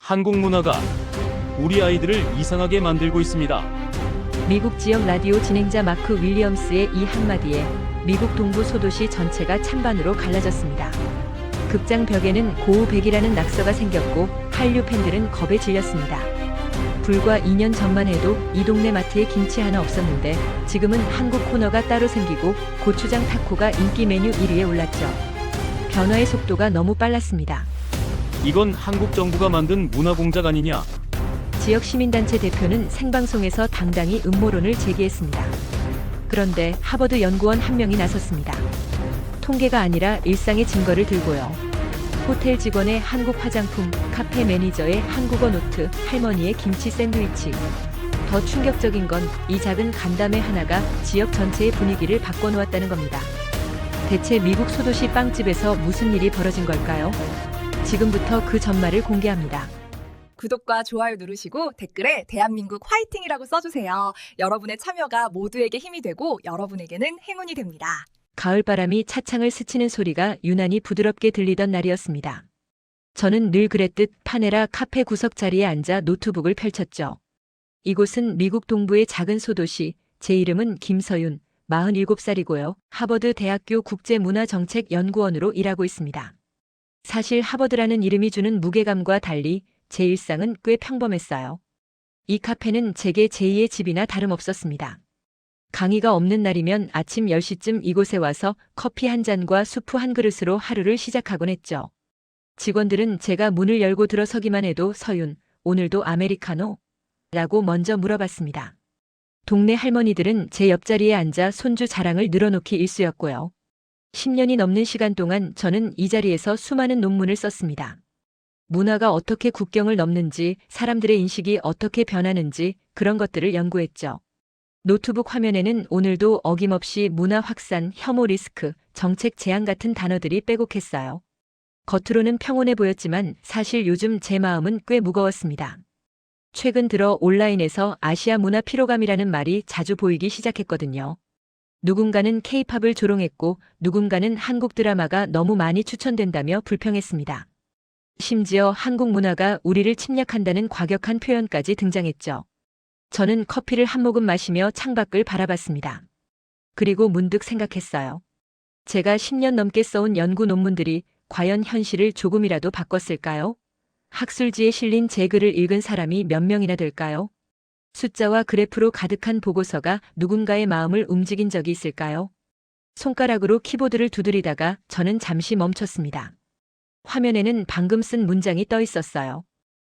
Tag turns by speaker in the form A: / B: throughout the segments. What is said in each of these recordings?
A: 한국 문화가 우리 아이들을 이상하게 만들고 있습니다.
B: 미국 지역 라디오 진행자 마크 윌리엄스의 이 한마디에 미국 동부 소도시 전체가 찬반으로 갈라졌습니다. 극장 벽에는 고우백이라는 낙서가 생겼고 한류 팬들은 겁에 질렸습니다. 불과 2년 전만 해도 이 동네 마트에 김치 하나 없었는데 지금은 한국 코너가 따로 생기고 고추장 타코가 인기 메뉴 1위에 올랐죠. 변화의 속도가 너무 빨랐습니다.
A: 이건 한국 정부가 만든 문화공작 아니냐?
B: 지역 시민단체 대표는 생방송에서 당당히 음모론을 제기했습니다. 그런데 하버드 연구원 한 명이 나섰습니다. 통계가 아니라 일상의 증거를 들고요. 호텔 직원의 한국 화장품, 카페 매니저의 한국어 노트, 할머니의 김치 샌드위치. 더 충격적인 건 이 작은 간담회 하나가 지역 전체의 분위기를 바꿔놓았다는 겁니다. 대체 미국 소도시 빵집에서 무슨 일이 벌어진 걸까요? 지금부터 그 전말을 공개합니다.
C: 구독과 좋아요 누르시고 댓글에 대한민국 화이팅이라고 써주세요. 여러분의 참여가 모두에게 힘이 되고 여러분에게는 행운이 됩니다.
B: 가을바람이 차창을 스치는 소리가 유난히 부드럽게 들리던 날이었습니다. 저는 늘 그랬듯 파네라 카페 구석 자리에 앉아 노트북을 펼쳤죠. 이곳은 미국 동부의 작은 소도시, 제 이름은 김서윤, 47살이고요. 하버드 대학교 국제문화정책연구원으로 일하고 있습니다. 사실 하버드라는 이름이 주는 무게감과 달리 제 일상은 꽤 평범했어요. 이 카페는 제게 제2의 집이나 다름없었습니다. 강의가 없는 날이면 아침 10시쯤 이곳에 와서 커피 한 잔과 수프 한 그릇으로 하루를 시작하곤 했죠. 직원들은 제가 문을 열고 들어서기만 해도 서윤, 오늘도 아메리카노? 라고 먼저 물어봤습니다. 동네 할머니들은 제 옆자리에 앉아 손주 자랑을 늘어놓기 일쑤였고요. 10년이 넘는 시간 동안 저는 이 자리에서 수많은 논문을 썼습니다. 문화가 어떻게 국경을 넘는지, 사람들의 인식이 어떻게 변하는지 그런 것들을 연구했죠. 노트북 화면에는 오늘도 어김없이 문화 확산, 혐오 리스크, 정책 제한 같은 단어들이 빼곡했어요. 겉으로는 평온해 보였지만 사실 요즘 제 마음은 꽤 무거웠습니다. 최근 들어 온라인에서 아시아 문화 피로감이라는 말이 자주 보이기 시작했거든요. 누군가는 K-팝을 조롱했고 누군가는 한국 드라마가 너무 많이 추천된다며 불평했습니다. 심지어 한국 문화가 우리를 침략한다는 과격한 표현까지 등장했죠. 저는 커피를 한 모금 마시며 창밖을 바라봤습니다. 그리고 문득 생각했어요. 제가 10년 넘게 써온 연구 논문들이 과연 현실을 조금이라도 바꿨을까요? 학술지에 실린 제 글을 읽은 사람이 몇 명이나 될까요? 숫자와 그래프로 가득한 보고서가 누군가의 마음을 움직인 적이 있을까요? 손가락으로 키보드를 두드리다가 저는 잠시 멈췄습니다. 화면에는 방금 쓴 문장이 떠 있었어요.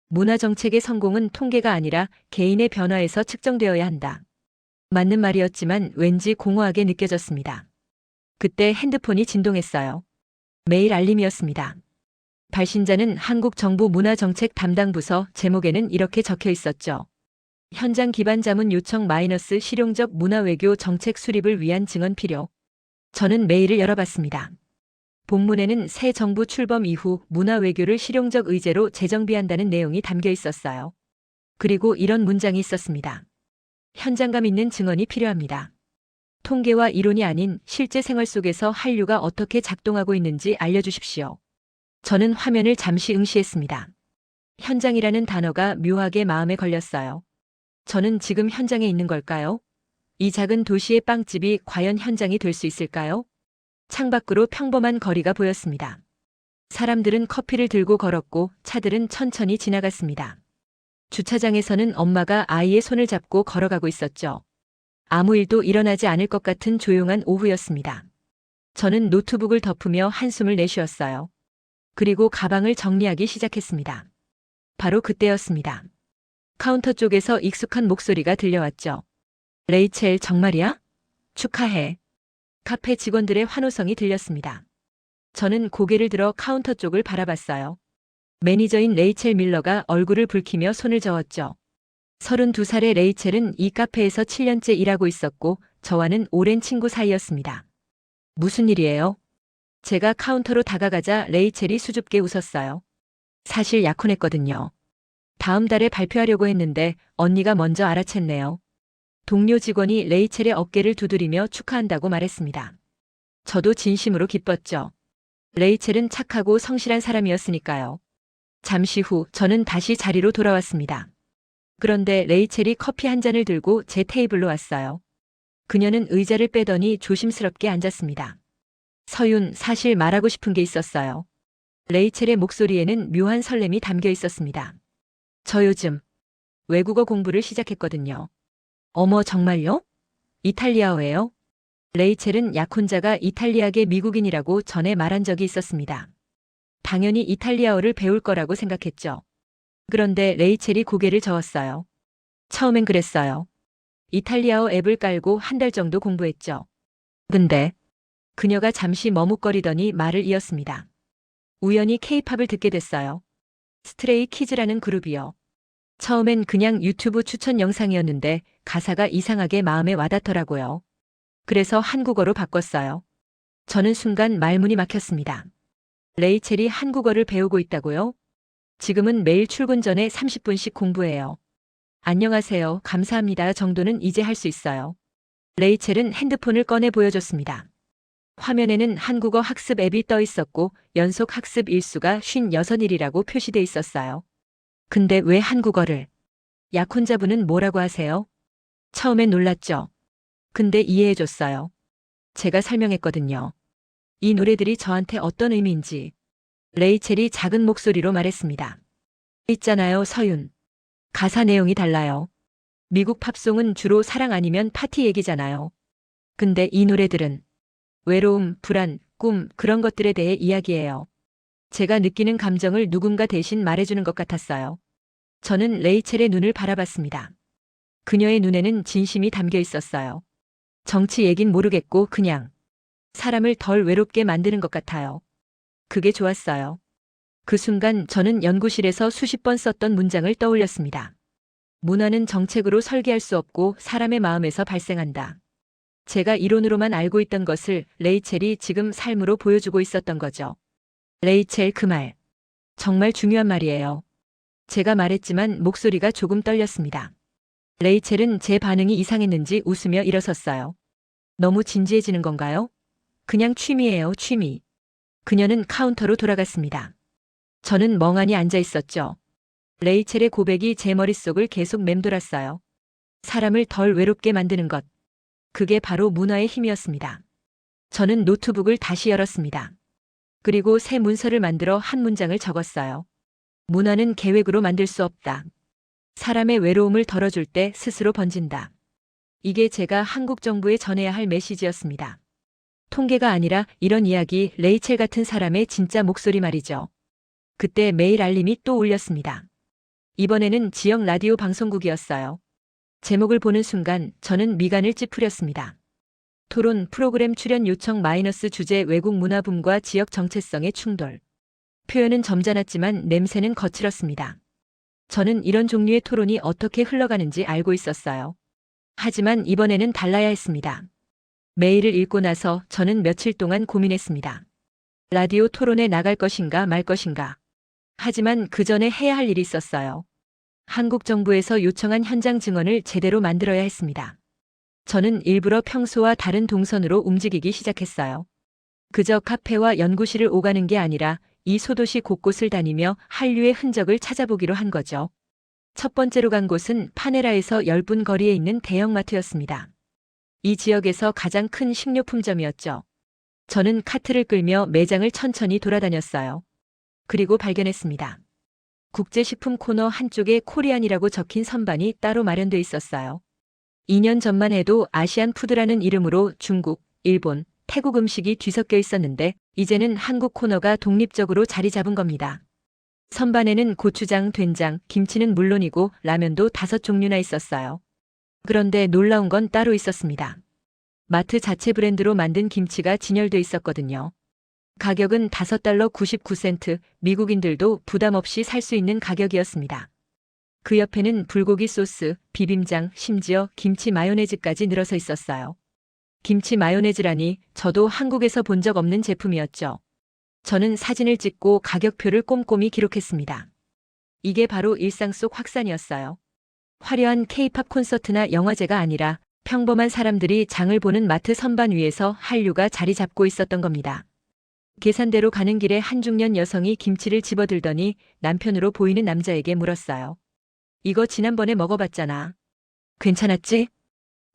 B: 문화정책의 성공은 통계가 아니라 개인의 변화에서 측정되어야 한다. 맞는 말이었지만 왠지 공허하게 느껴졌습니다. 그때 핸드폰이 진동했어요. 메일 알림이었습니다. 발신자는 한국정부 문화정책 담당부서, 제목에는 이렇게 적혀 있었죠. 현장 기반 자문 요청 마이너스 실용적 문화외교 정책 수립을 위한 증언 필요. 저는 메일을 열어봤습니다. 본문에는 새 정부 출범 이후 문화외교를 실용적 의제로 재정비한다는 내용이 담겨 있었어요. 그리고 이런 문장이 있었습니다. 현장감 있는 증언이 필요합니다. 통계와 이론이 아닌 실제 생활 속에서 한류가 어떻게 작동하고 있는지 알려주십시오. 저는 화면을 잠시 응시했습니다. 현장이라는 단어가 묘하게 마음에 걸렸어요. 저는 지금 현장에 있는 걸까요? 이 작은 도시의 빵집이 과연 현장이 될 수 있을까요? 창밖으로 평범한 거리가 보였습니다. 사람들은 커피를 들고 걸었고 차들은 천천히 지나갔습니다. 주차장에서는 엄마가 아이의 손을 잡고 걸어가고 있었죠. 아무 일도 일어나지 않을 것 같은 조용한 오후였습니다. 저는 노트북을 덮으며 한숨을 내쉬었어요. 그리고 가방을 정리하기 시작했습니다. 바로 그때였습니다. 카운터 쪽에서 익숙한 목소리가 들려왔죠. 레이첼, 정말이야? 축하해. 카페 직원들의 환호성이 들렸습니다. 저는 고개를 들어 카운터 쪽을 바라봤어요. 매니저인 레이첼 밀러가 얼굴을 붉히며 손을 저었죠. 32살의 레이첼은 이 카페에서 7년째 일하고 있었고 저와는 오랜 친구 사이였습니다. 무슨 일이에요? 제가 카운터로 다가가자 레이첼이 수줍게 웃었어요. 사실 약혼했거든요. 다음 달에 발표하려고 했는데 언니가 먼저 알아챘네요. 동료 직원이 레이첼의 어깨를 두드리며 축하한다고 말했습니다. 저도 진심으로 기뻤죠. 레이첼은 착하고 성실한 사람이었으니까요. 잠시 후 저는 다시 자리로 돌아왔습니다. 그런데 레이첼이 커피 한 잔을 들고 제 테이블로 왔어요. 그녀는 의자를 빼더니 조심스럽게 앉았습니다. 서윤, 사실 말하고 싶은 게 있었어요. 레이첼의 목소리에는 묘한 설렘이 담겨 있었습니다. 저 요즘 외국어 공부를 시작했거든요. 어머, 정말요? 이탈리아어예요? 레이첼은 약혼자가 이탈리아계 미국인이라고 전에 말한 적이 있었습니다. 당연히 이탈리아어를 배울 거라고 생각했죠. 그런데 레이첼이 고개를 저었어요. 처음엔 그랬어요. 이탈리아어 앱을 깔고 한 달 정도 공부했죠. 근데 그녀가 잠시 머뭇거리더니 말을 이었습니다. 우연히 케이팝을 듣게 됐어요. 스트레이 키즈라는 그룹이요. 처음엔 그냥 유튜브 추천 영상이었는데 가사가 이상하게 마음에 와닿더라고요. 그래서 한국어로 바꿨어요. 저는 순간 말문이 막혔습니다. 레이첼이 한국어를 배우고 있다고요? 지금은 매일 출근 전에 30분씩 공부해요. 안녕하세요, 감사합니다 정도는 이제 할 수 있어요. 레이첼은 핸드폰을 꺼내 보여줬습니다. 화면에는 한국어 학습 앱이 떠 있었고 연속 학습 일수가 56일이라고 표시돼 있었어요. 근데 왜 한국어를? 약혼자분은 뭐라고 하세요? 처음엔 놀랐죠. 근데 이해해줬어요. 제가 설명했거든요. 이 노래들이 저한테 어떤 의미인지. 레이첼이 작은 목소리로 말했습니다. 있잖아요, 서윤. 가사 내용이 달라요. 미국 팝송은 주로 사랑 아니면 파티 얘기잖아요. 근데 이 노래들은 외로움, 불안, 꿈, 그런 것들에 대해 이야기해요. 제가 느끼는 감정을 누군가 대신 말해주는 것 같았어요. 저는 레이첼의 눈을 바라봤습니다. 그녀의 눈에는 진심이 담겨 있었어요. 정치 얘긴 모르겠고 그냥 사람을 덜 외롭게 만드는 것 같아요. 그게 좋았어요. 그 순간 저는 연구실에서 수십 번 썼던 문장을 떠올렸습니다. 문화는 정책으로 설계할 수 없고 사람의 마음에서 발생한다. 제가 이론으로만 알고 있던 것을 레이첼이 지금 삶으로 보여주고 있었던 거죠. 레이첼, 그 말. 정말 중요한 말이에요. 제가 말했지만 목소리가 조금 떨렸습니다. 레이첼은 제 반응이 이상했는지 웃으며 일어섰어요. 너무 진지해지는 건가요? 그냥 취미예요, 취미. 그녀는 카운터로 돌아갔습니다. 저는 멍하니 앉아 있었죠. 레이첼의 고백이 제 머릿속을 계속 맴돌았어요. 사람을 덜 외롭게 만드는 것. 그게 바로 문화의 힘이었습니다. 저는 노트북을 다시 열었습니다. 그리고 새 문서를 만들어 한 문장을 적었어요. 문화는 계획으로 만들 수 없다. 사람의 외로움을 덜어줄 때 스스로 번진다. 이게 제가 한국 정부에 전해야 할 메시지였습니다. 통계가 아니라 이런 이야기, 레이첼 같은 사람의 진짜 목소리 말이죠. 그때 메일 알림이 또 울렸습니다. 이번에는 지역 라디오 방송국이었어요. 제목을 보는 순간 저는 미간을 찌푸렸습니다. 토론 프로그램 출연 요청 마이너스 주제 외국 문화붐과 지역 정체성의 충돌. 표현은 점잖았지만 냄새는 거칠었습니다. 저는 이런 종류의 토론이 어떻게 흘러가는지 알고 있었어요. 하지만 이번에는 달라야 했습니다. 메일을 읽고 나서 저는 며칠 동안 고민했습니다. 라디오 토론에 나갈 것인가 말 것인가. 하지만 그 전에 해야 할 일이 있었어요. 한국 정부에서 요청한 현장 증언을 제대로 만들어야 했습니다. 저는 일부러 평소와 다른 동선으로 움직이기 시작했어요. 그저 카페와 연구실을 오가는 게 아니라 이 소도시 곳곳을 다니며 한류의 흔적을 찾아보기로 한 거죠. 첫 번째로 간 곳은 파네라에서 10분 거리에 있는 대형마트였습니다. 이 지역에서 가장 큰 식료품점이었죠. 저는 카트를 끌며 매장을 천천히 돌아다녔어요. 그리고 발견했습니다. 국제식품 코너 한쪽에 코리안이라고 적힌 선반이 따로 마련돼 있었어요. 2년 전만 해도 아시안 푸드라는 이름으로 중국, 일본, 태국 음식이 뒤섞여 있었는데 이제는 한국 코너가 독립적으로 자리 잡은 겁니다. 선반에는 고추장, 된장, 김치는 물론이고 라면도 5종류나 있었어요. 그런데 놀라운 건 따로 있었습니다. 마트 자체 브랜드로 만든 김치가 진열돼 있었거든요. 가격은 $5 99센트, 미국인들도 부담 없이 살 수 있는 가격이었습니다. 그 옆에는 불고기 소스, 비빔장, 심지어 김치 마요네즈까지 늘어서 있었어요. 김치 마요네즈라니 저도 한국에서 본 적 없는 제품이었죠. 저는 사진을 찍고 가격표를 꼼꼼히 기록했습니다. 이게 바로 일상 속 확산이었어요. 화려한 K-팝 콘서트나 영화제가 아니라 평범한 사람들이 장을 보는 마트 선반 위에서 한류가 자리 잡고 있었던 겁니다. 계산대로 가는 길에 한 중년 여성이 김치를 집어들더니 남편으로 보이는 남자에게 물었어요. 이거 지난번에 먹어봤잖아. 괜찮았지?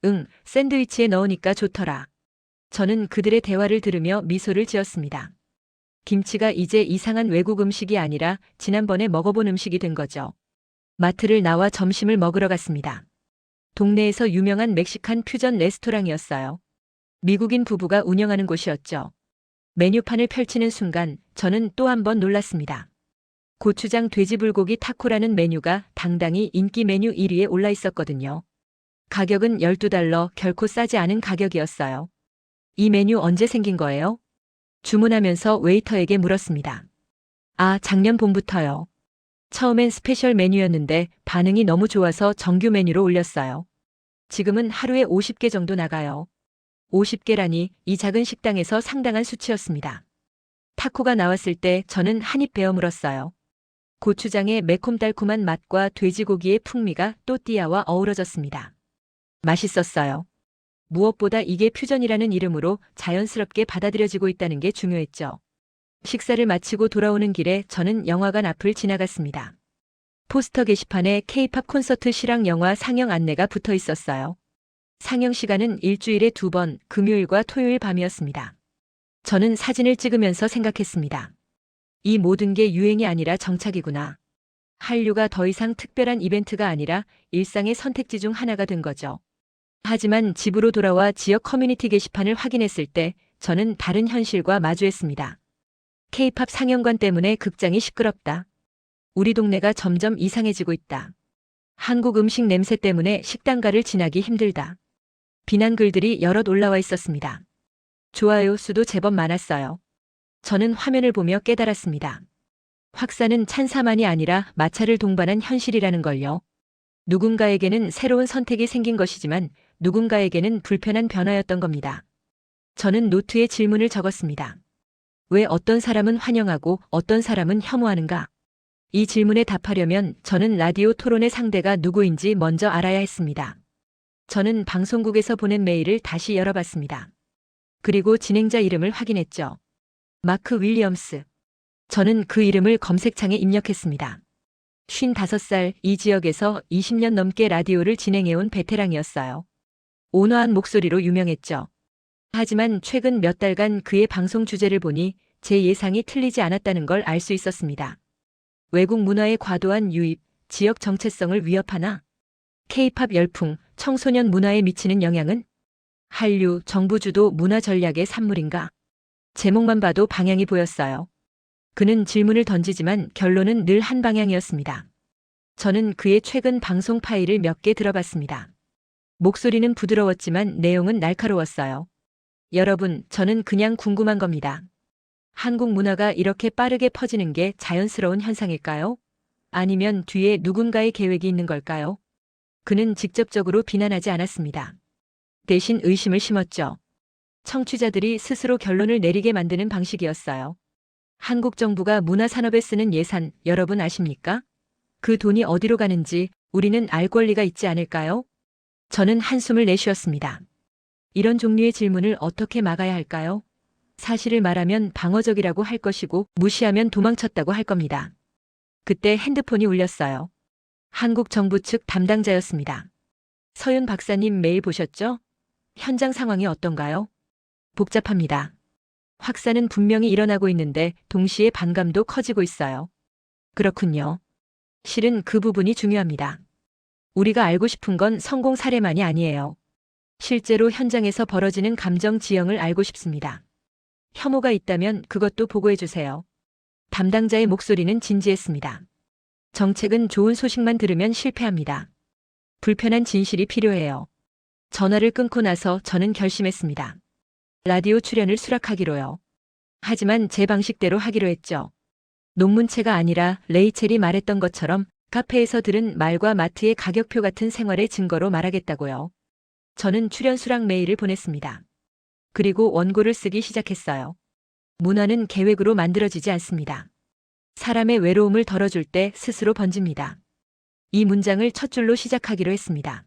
B: 응, 샌드위치에 넣으니까 좋더라. 저는 그들의 대화를 들으며 미소를 지었습니다. 김치가 이제 이상한 외국 음식이 아니라 지난번에 먹어본 음식이 된 거죠. 마트를 나와 점심을 먹으러 갔습니다. 동네에서 유명한 멕시칸 퓨전 레스토랑이었어요. 미국인 부부가 운영하는 곳이었죠. 메뉴판을 펼치는 순간 저는 또 한 번 놀랐습니다. 고추장 돼지불고기 타코라는 메뉴가 당당히 인기 메뉴 1위에 올라 있었거든요. 가격은 $12, 결코 싸지 않은 가격이었어요. 이 메뉴 언제 생긴 거예요? 주문하면서 웨이터에게 물었습니다. 아, 작년 봄부터요. 처음엔 스페셜 메뉴였는데 반응이 너무 좋아서 정규 메뉴로 올렸어요. 지금은 하루에 50개 정도 나가요. 50개라니 이 작은 식당에서 상당한 수치였습니다. 타코가 나왔을 때 저는 한입 베어 물었어요. 고추장의 매콤달콤한 맛과 돼지고기의 풍미가 또띠아와 어우러졌습니다. 맛있었어요. 무엇보다 이게 퓨전이라는 이름으로 자연스럽게 받아들여지고 있다는 게 중요했죠. 식사를 마치고 돌아오는 길에 저는 영화관 앞을 지나갔습니다. 포스터 게시판에 K-팝 콘서트 실황 영화 상영 안내가 붙어 있었어요. 상영 시간은 일주일에 2번, 금요일과 토요일 밤이었습니다. 저는 사진을 찍으면서 생각했습니다. 이 모든 게 유행이 아니라 정착이구나. 한류가 더 이상 특별한 이벤트가 아니라 일상의 선택지 중 하나가 된 거죠. 하지만 집으로 돌아와 지역 커뮤니티 게시판을 확인했을 때 저는 다른 현실과 마주했습니다. K-팝 상영관 때문에 극장이 시끄럽다. 우리 동네가 점점 이상해지고 있다. 한국 음식 냄새 때문에 식당가를 지나기 힘들다. 비난 글들이 여럿 올라와 있었습니다. 좋아요 수도 제법 많았어요. 저는 화면을 보며 깨달았습니다. 확산은 찬사만이 아니라 마찰을 동반한 현실이라는 걸요. 누군가에게는 새로운 선택이 생긴 것이지만 누군가에게는 불편한 변화였던 겁니다. 저는 노트에 질문을 적었습니다. 왜 어떤 사람은 환영하고 어떤 사람은 혐오하는가? 이 질문에 답하려면 저는 라디오 토론의 상대가 누구인지 먼저 알아야 했습니다. 저는 방송국에서 보낸 메일을 다시 열어봤습니다. 그리고 진행자 이름을 확인했죠. 마크 윌리엄스. 저는 그 이름을 검색창에 입력했습니다. 55살, 이 지역에서 20년 넘게 라디오를 진행해온 베테랑이었어요. 온화한 목소리로 유명했죠. 하지만 최근 몇 달간 그의 방송 주제를 보니 제 예상이 틀리지 않았다는 걸 알 수 있었습니다. 외국 문화의 과도한 유입, 지역 정체성을 위협하나? K-팝 열풍, 청소년 문화에 미치는 영향은? 한류, 정부 주도 문화 전략의 산물인가? 제목만 봐도 방향이 보였어요. 그는 질문을 던지지만 결론은 늘 한 방향이었습니다. 저는 그의 최근 방송 파일을 몇 개 들어봤습니다. 목소리는 부드러웠지만 내용은 날카로웠어요. 여러분, 저는 그냥 궁금한 겁니다. 한국 문화가 이렇게 빠르게 퍼지는 게 자연스러운 현상일까요? 아니면 뒤에 누군가의 계획이 있는 걸까요? 그는 직접적으로 비난하지 않았습니다. 대신 의심을 심었죠. 청취자들이 스스로 결론을 내리게 만드는 방식이었어요. 한국 정부가 문화산업에 쓰는 예산, 여러분 아십니까? 그 돈이 어디로 가는지 우리는 알 권리가 있지 않을까요? 저는 한숨을 내쉬었습니다. 이런 종류의 질문을 어떻게 막아야 할까요? 사실을 말하면 방어적이라고 할 것이고 무시하면 도망쳤다고 할 겁니다. 그때 핸드폰이 울렸어요. 한국 정부 측 담당자였습니다. 서윤 박사님 메일 보셨죠? 현장 상황이 어떤가요? 복잡합니다. 확산은 분명히 일어나고 있는데 동시에 반감도 커지고 있어요. 그렇군요. 실은 그 부분이 중요합니다. 우리가 알고 싶은 건 성공 사례만이 아니에요. 실제로 현장에서 벌어지는 감정 지형을 알고 싶습니다. 혐오가 있다면 그것도 보고해 주세요. 담당자의 목소리는 진지했습니다. 정책은 좋은 소식만 들으면 실패합니다. 불편한 진실이 필요해요. 전화를 끊고 나서 저는 결심했습니다. 라디오 출연을 수락하기로요. 하지만 제 방식대로 하기로 했죠. 논문체가 아니라 레이첼이 말했던 것처럼 카페에서 들은 말과 마트의 가격표 같은 생활의 증거로 말하겠다고요. 저는 출연 수락 메일을 보냈습니다. 그리고 원고를 쓰기 시작했어요. 문화는 계획으로 만들어지지 않습니다. 사람의 외로움을 덜어줄 때 스스로 번집니다. 이 문장을 첫 줄로 시작하기로 했습니다.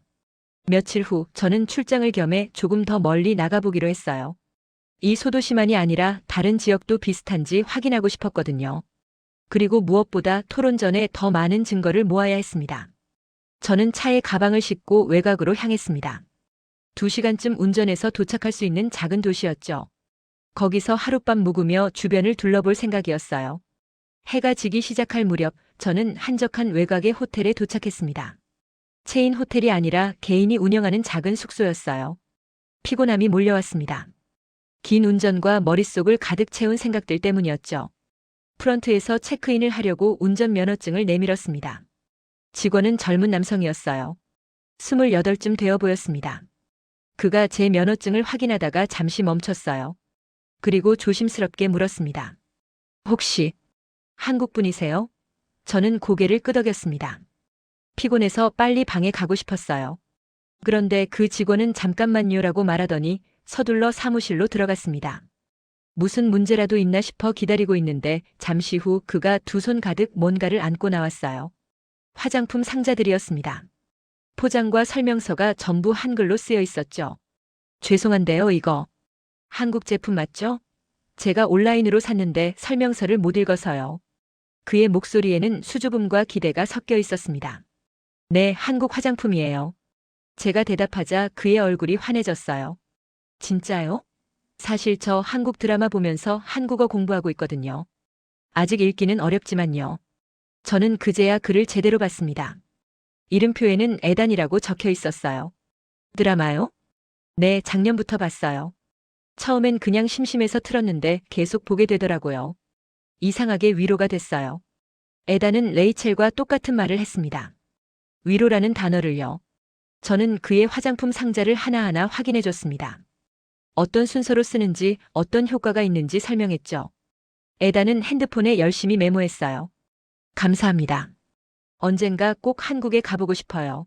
B: 며칠 후 저는 출장을 겸해 조금 더 멀리 나가보기로 했어요. 이 소도시만이 아니라 다른 지역도 비슷한지 확인하고 싶었거든요. 그리고 무엇보다 토론 전에 더 많은 증거를 모아야 했습니다. 저는 차에 가방을 싣고 외곽으로 향했습니다. 2시간쯤 운전해서 도착할 수 있는 작은 도시였죠. 거기서 하룻밤 묵으며 주변을 둘러볼 생각이었어요. 해가 지기 시작할 무렵 저는 한적한 외곽의 호텔에 도착했습니다. 체인 호텔이 아니라 개인이 운영하는 작은 숙소였어요. 피곤함이 몰려왔습니다. 긴 운전과 머릿속을 가득 채운 생각들 때문이었죠. 프런트에서 체크인을 하려고 운전면허증을 내밀었습니다. 직원은 젊은 남성이었어요. 28쯤 되어 보였습니다. 그가 제 면허증을 확인하다가 잠시 멈췄어요. 그리고 조심스럽게 물었습니다. 혹시 한국 분이세요? 저는 고개를 끄덕였습니다. 피곤해서 빨리 방에 가고 싶었어요. 그런데 그 직원은 잠깐만요라고 말하더니 서둘러 사무실로 들어갔습니다. 무슨 문제라도 있나 싶어 기다리고 있는데 잠시 후 그가 두 손 가득 뭔가를 안고 나왔어요. 화장품 상자들이었습니다. 포장과 설명서가 전부 한글로 쓰여 있었죠. 죄송한데요, 이거 한국 제품 맞죠? 제가 온라인으로 샀는데 설명서를 못 읽어서요. 그의 목소리에는 수줍음과 기대가 섞여 있었습니다. 네, 한국 화장품이에요. 제가 대답하자 그의 얼굴이 환해졌어요. 진짜요? 사실 저 한국 드라마 보면서 한국어 공부하고 있거든요. 아직 읽기는 어렵지만요. 저는 그제야 글을 제대로 봤습니다. 이름표에는 에단이라고 적혀 있었어요. 드라마요? 네, 작년부터 봤어요. 처음엔 그냥 심심해서 틀었는데 계속 보게 되더라고요. 이상하게 위로가 됐어요. 에단은 레이첼과 똑같은 말을 했습니다. 위로라는 단어를요. 저는 그의 화장품 상자를 하나하나 확인해 줬습니다. 어떤 순서로 쓰는지, 어떤 효과가 있는지 설명했죠. 에단은 핸드폰에 열심히 메모했어요. 감사합니다. 언젠가 꼭 한국에 가보고 싶어요.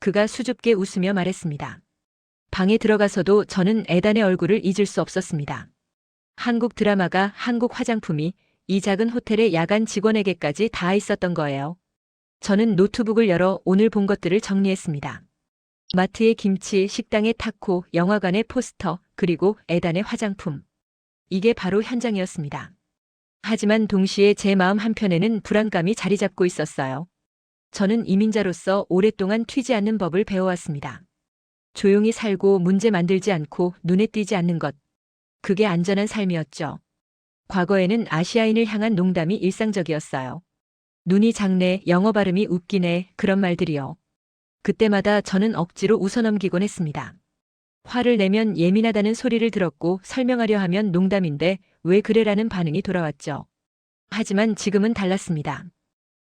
B: 그가 수줍게 웃으며 말했습니다. 방에 들어가서도 저는 에단의 얼굴을 잊을 수 없었습니다. 한국 드라마가 한국 화장품이 이 작은 호텔의 야간 직원에게까지 닿아 있었던 거예요. 저는 노트북을 열어 오늘 본 것들을 정리했습니다. 마트의 김치, 식당의 타코, 영화관의 포스터, 그리고 에단의 화장품. 이게 바로 현장이었습니다. 하지만 동시에 제 마음 한편에는 불안감이 자리 잡고 있었어요. 저는 이민자로서 오랫동안 튀지 않는 법을 배워왔습니다. 조용히 살고 문제 만들지 않고 눈에 띄지 않는 것. 그게 안전한 삶이었죠. 과거에는 아시아인을 향한 농담이 일상적이었어요. 눈이 작네, 영어 발음이 웃기네, 그런 말들이요. 그때마다 저는 억지로 웃어넘기곤 했습니다. 화를 내면 예민하다는 소리를 들었고 설명하려 하면 농담인데 왜 그래라는 반응이 돌아왔죠. 하지만 지금은 달랐습니다.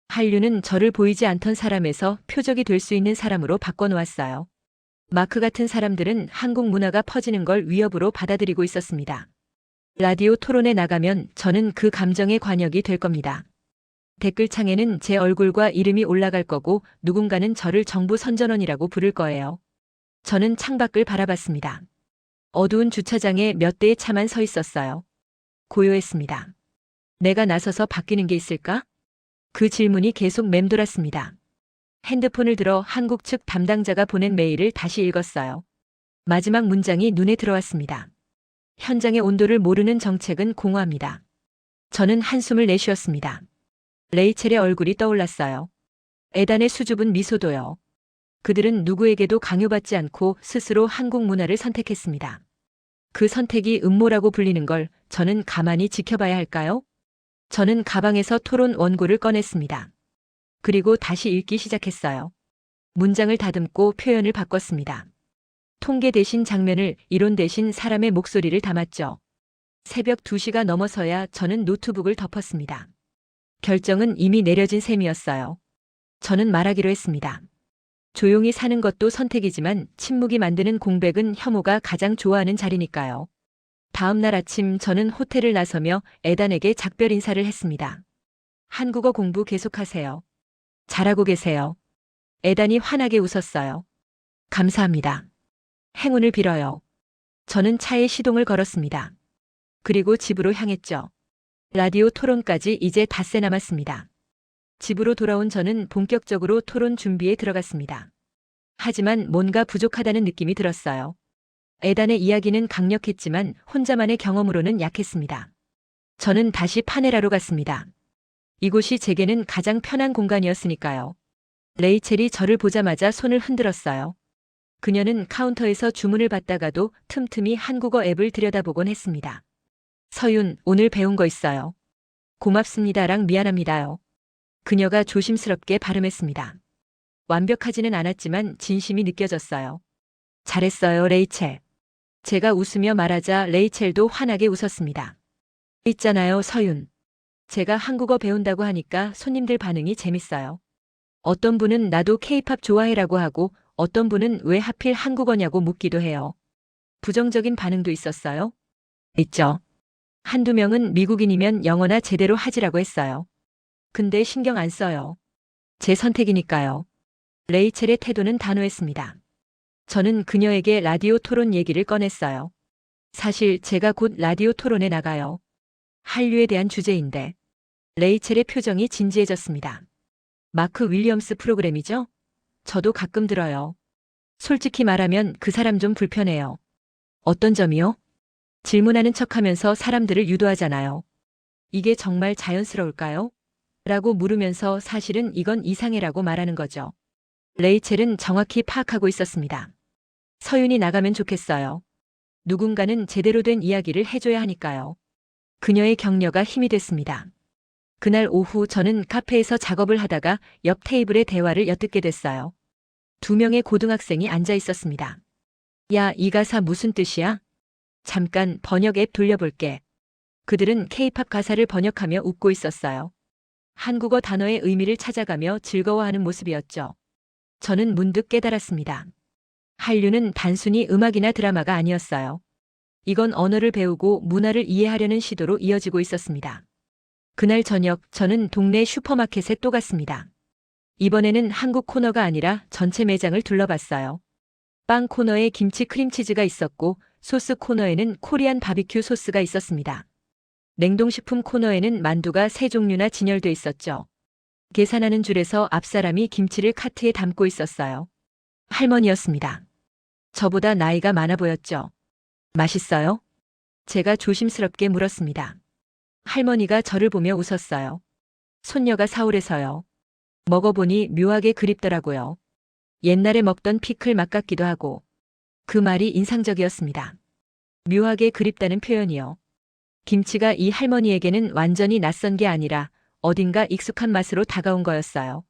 B: 한류는 저를 보이지 않던 사람에서 표적이 될 수 있는 사람으로 바꿔놓았어요. 마크 같은 사람들은 한국 문화가 퍼지는 걸 위협으로 받아들이고 있었습니다. 라디오 토론에 나가면 저는 그 감정의 관역이 될 겁니다. 댓글창에는 제 얼굴과 이름이 올라갈 거고 누군가는 저를 정부 선전원이라고 부를 거예요. 저는 창밖을 바라봤습니다. 어두운 주차장에 몇 대의 차만 서 있었어요. 고요했습니다. 내가 나서서 바뀌는 게 있을까? 그 질문이 계속 맴돌았습니다. 핸드폰을 들어 한국 측 담당자가 보낸 메일을 다시 읽었어요. 마지막 문장이 눈에 들어왔습니다. 현장의 온도를 모르는 정책은 공허합니다. 저는 한숨을 내쉬었습니다. 레이첼의 얼굴이 떠올랐어요. 에단의 수줍은 미소도요. 그들은 누구에게도 강요받지 않고 스스로 한국 문화를 선택했습니다. 그 선택이 음모라고 불리는 걸 저는 가만히 지켜봐야 할까요? 저는 가방에서 토론 원고를 꺼냈습니다. 그리고 다시 읽기 시작했어요. 문장을 다듬고 표현을 바꿨습니다. 통계 대신 장면을, 이론 대신 사람의 목소리를 담았죠. 새벽 2시가 넘어서야 저는 노트북을 덮었습니다. 결정은 이미 내려진 셈이었어요. 저는 말하기로 했습니다. 조용히 사는 것도 선택이지만 침묵이 만드는 공백은 혐오가 가장 좋아하는 자리니까요. 다음 날 아침 저는 호텔을 나서며 에단에게 작별 인사를 했습니다. 한국어 공부 계속하세요. 잘하고 계세요. 에단이 환하게 웃었어요. 감사합니다. 행운을 빌어요. 저는 차에 시동을 걸었습니다. 그리고 집으로 향했죠. 라디오 토론까지 이제 닷새 남았습니다. 집으로 돌아온 저는 본격적으로 토론 준비에 들어갔습니다. 하지만 뭔가 부족하다는 느낌이 들었어요. 에단의 이야기는 강력했지만 혼자만의 경험으로는 약했습니다. 저는 다시 파네라로 갔습니다. 이곳이 제게는 가장 편한 공간이었으니까요. 레이첼이 저를 보자마자 손을 흔들었어요. 그녀는 카운터에서 주문을 받다가도 틈틈이 한국어 앱을 들여다보곤 했습니다. 서윤, 오늘 배운 거 있어요. 고맙습니다랑 미안합니다요. 그녀가 조심스럽게 발음했습니다. 완벽하지는 않았지만 진심이 느껴졌어요. 잘했어요, 레이첼. 제가 웃으며 말하자 레이첼도 환하게 웃었습니다. 있잖아요, 서윤. 제가 한국어 배운다고 하니까 손님들 반응이 재밌어요. 어떤 분은 나도 케이팝 좋아해라고 하고 어떤 분은 왜 하필 한국어냐고 묻기도 해요. 부정적인 반응도 있었어요? 있죠. 한두 명은 미국인이면 영어나 제대로 하지라고 했어요. 근데 신경 안 써요. 제 선택이니까요. 레이첼의 태도는 단호했습니다. 저는 그녀에게 라디오 토론 얘기를 꺼냈어요. 사실 제가 곧 라디오 토론에 나가요. 한류에 대한 주제인데. 레이첼의 표정이 진지해졌습니다. 마크 윌리엄스 프로그램이죠? 저도 가끔 들어요. 솔직히 말하면 그 사람 좀 불편해요. 어떤 점이요? 질문하는 척하면서 사람들을 유도하잖아요. 이게 정말 자연스러울까요? 라고 물으면서 사실은 이건 이상해라고 말하는 거죠. 레이첼은 정확히 파악하고 있었습니다. 서윤이 나가면 좋겠어요. 누군가는 제대로 된 이야기를 해줘야 하니까요. 그녀의 격려가 힘이 됐습니다. 그날 오후 저는 카페에서 작업을 하다가 옆 테이블의 대화를 엿듣게 됐어요. 두 명의 고등학생이 앉아 있었습니다. 야, 이 가사 무슨 뜻이야? 잠깐 번역 앱 돌려볼게. 그들은 케이팝 가사를 번역하며 웃고 있었어요. 한국어 단어의 의미를 찾아가며 즐거워하는 모습이었죠. 저는 문득 깨달았습니다. 한류는 단순히 음악이나 드라마가 아니었어요. 이건 언어를 배우고 문화를 이해하려는 시도로 이어지고 있었습니다. 그날 저녁 저는 동네 슈퍼마켓에 또 갔습니다. 이번에는 한국 코너가 아니라 전체 매장을 둘러봤어요. 빵 코너에 김치 크림치즈가 있었고 소스 코너에는 코리안 바비큐 소스가 있었습니다. 냉동식품 코너에는 만두가 세 종류나 진열돼 있었죠. 계산하는 줄에서 앞사람이 김치를 카트에 담고 있었어요. 할머니였습니다. 저보다 나이가 많아 보였죠. 맛있어요? 제가 조심스럽게 물었습니다. 할머니가 저를 보며 웃었어요. 손녀가 사오래서요. 먹어보니 묘하게 그립더라고요. 옛날에 먹던 피클 맛 같기도 하고. 그 말이 인상적이었습니다. 묘하게 그립다는 표현이요. 김치가 이 할머니에게는 완전히 낯선 게 아니라 어딘가 익숙한 맛으로 다가온 거였어요.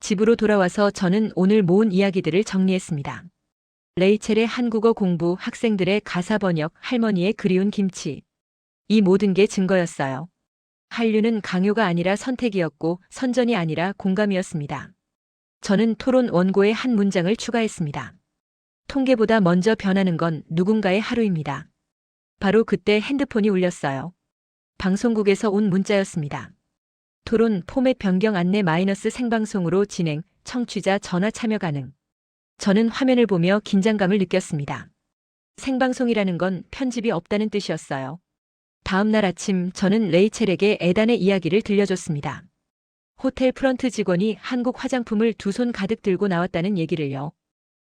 B: 집으로 돌아와서 저는 오늘 모은 이야기들을 정리했습니다. 레이첼의 한국어 공부, 학생들의 가사 번역, 할머니의 그리운 김치. 이 모든 게 증거였어요. 한류는 강요가 아니라 선택이었고 선전이 아니라 공감이었습니다. 저는 토론 원고에 한 문장을 추가했습니다. 통계보다 먼저 변하는 건 누군가의 하루입니다. 바로 그때 핸드폰이 울렸어요. 방송국에서 온 문자였습니다. 토론 포맷 변경 안내 마이너스 생방송으로 진행, 청취자 전화 참여 가능. 저는 화면을 보며 긴장감을 느꼈습니다. 생방송이라는 건 편집이 없다는 뜻이었어요. 다음 날 아침 저는 레이첼에게 에단의 이야기를 들려줬습니다. 호텔 프런트 직원이 한국 화장품을 두 손 가득 들고 나왔다는 얘기를요.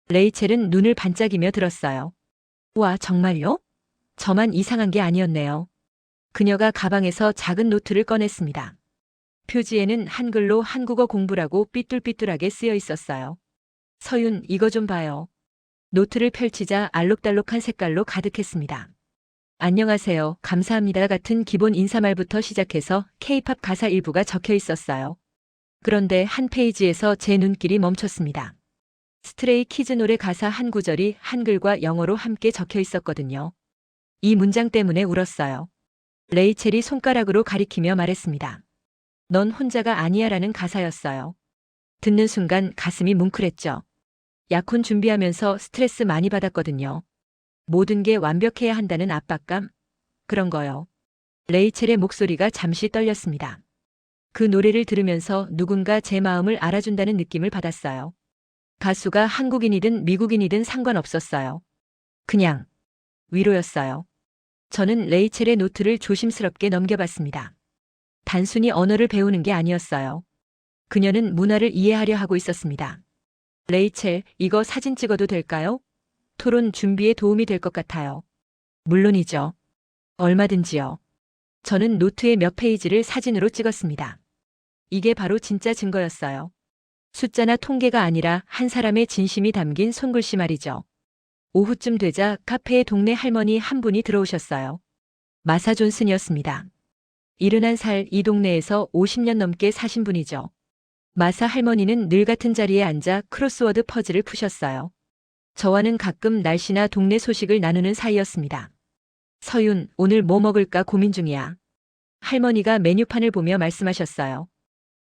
B: 레이첼은 눈을 반짝이며 들었어요. 와, 정말요? 저만 이상한 게 아니었네요. 그녀가 가방에서 작은 노트를 꺼냈습니다. 표지에는 한글로 한국어 공부라고 삐뚤삐뚤하게 쓰여 있었어요. 서윤, 이거 좀 봐요. 노트를 펼치자 알록달록한 색깔로 가득했습니다. 안녕하세요, 감사합니다 같은 기본 인사말부터 시작해서 케이팝 가사 일부가 적혀 있었어요. 그런데 한 페이지에서 제 눈길이 멈췄습니다. 스트레이 키즈 노래 가사 한 구절이 한글과 영어로 함께 적혀 있었거든요. 이 문장 때문에 울었어요. 레이첼이 손가락으로 가리키며 말했습니다. 넌 혼자가 아니야라는 가사였어요. 듣는 순간 가슴이 뭉클했죠. 약혼 준비하면서 스트레스 많이 받았거든요. 모든 게 완벽해야 한다는 압박감? 그런 거요. 레이첼의 목소리가 잠시 떨렸습니다. 그 노래를 들으면서 누군가 제 마음을 알아준다는 느낌을 받았어요. 가수가 한국인이든 미국인이든 상관없었어요. 그냥 위로였어요. 저는 레이첼의 노트를 조심스럽게 넘겨봤습니다. 단순히 언어를 배우는 게 아니었어요. 그녀는 문화를 이해하려 하고 있었습니다. 레이첼, 이거 사진 찍어도 될까요? 토론 준비에 도움이 될 것 같아요. 물론이죠. 얼마든지요. 저는 노트의 몇 페이지를 사진으로 찍었습니다. 이게 바로 진짜 증거였어요. 숫자나 통계가 아니라 한 사람의 진심이 담긴 손글씨 말이죠. 오후쯤 되자 카페에 동네 할머니 한 분이 들어오셨어요. 마사 존슨이었습니다. 71살, 이 동네에서 50년 넘게 사신 분이죠. 마사 할머니는 늘 같은 자리에 앉아 크로스워드 퍼즐을 푸셨어요. 저와는 가끔 날씨나 동네 소식을 나누는 사이였습니다. 서윤, 오늘 뭐 먹을까 고민 중이야. 할머니가 메뉴판을 보며 말씀하셨어요.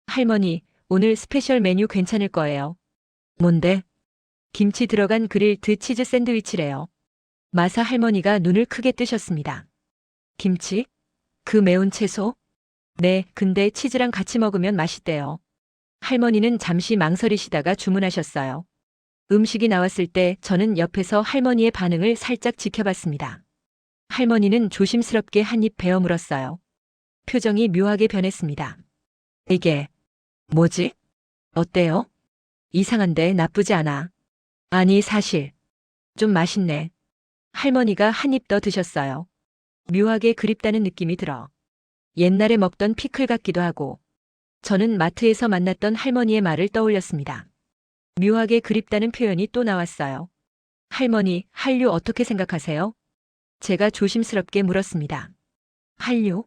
B: 할머니, 오늘 스페셜 메뉴 괜찮을 거예요. 뭔데? 김치 들어간 그릴드 치즈 샌드위치래요. 마사 할머니가 눈을 크게 뜨셨습니다. 김치? 그 매운 채소? 네, 근데 치즈랑 같이 먹으면 맛있대요. 할머니는 잠시 망설이시다가 주문하셨어요. 음식이 나왔을 때 저는 옆에서 할머니의 반응을 살짝 지켜봤습니다. 할머니는 조심스럽게 한 입 베어 물었어요. 표정이 묘하게 변했습니다. 이게 뭐지? 어때요? 이상한데 나쁘지 않아. 아니, 사실 좀 맛있네. 할머니가 한 입 더 드셨어요. 묘하게 그립다는 느낌이 들어. 옛날에 먹던 피클 같기도 하고. 저는 마트에서 만났던 할머니의 말을 떠올렸습니다. 묘하게 그립다는 표현이 또 나왔어요. 할머니, 한류 어떻게 생각하세요? 제가 조심스럽게 물었습니다. 한류?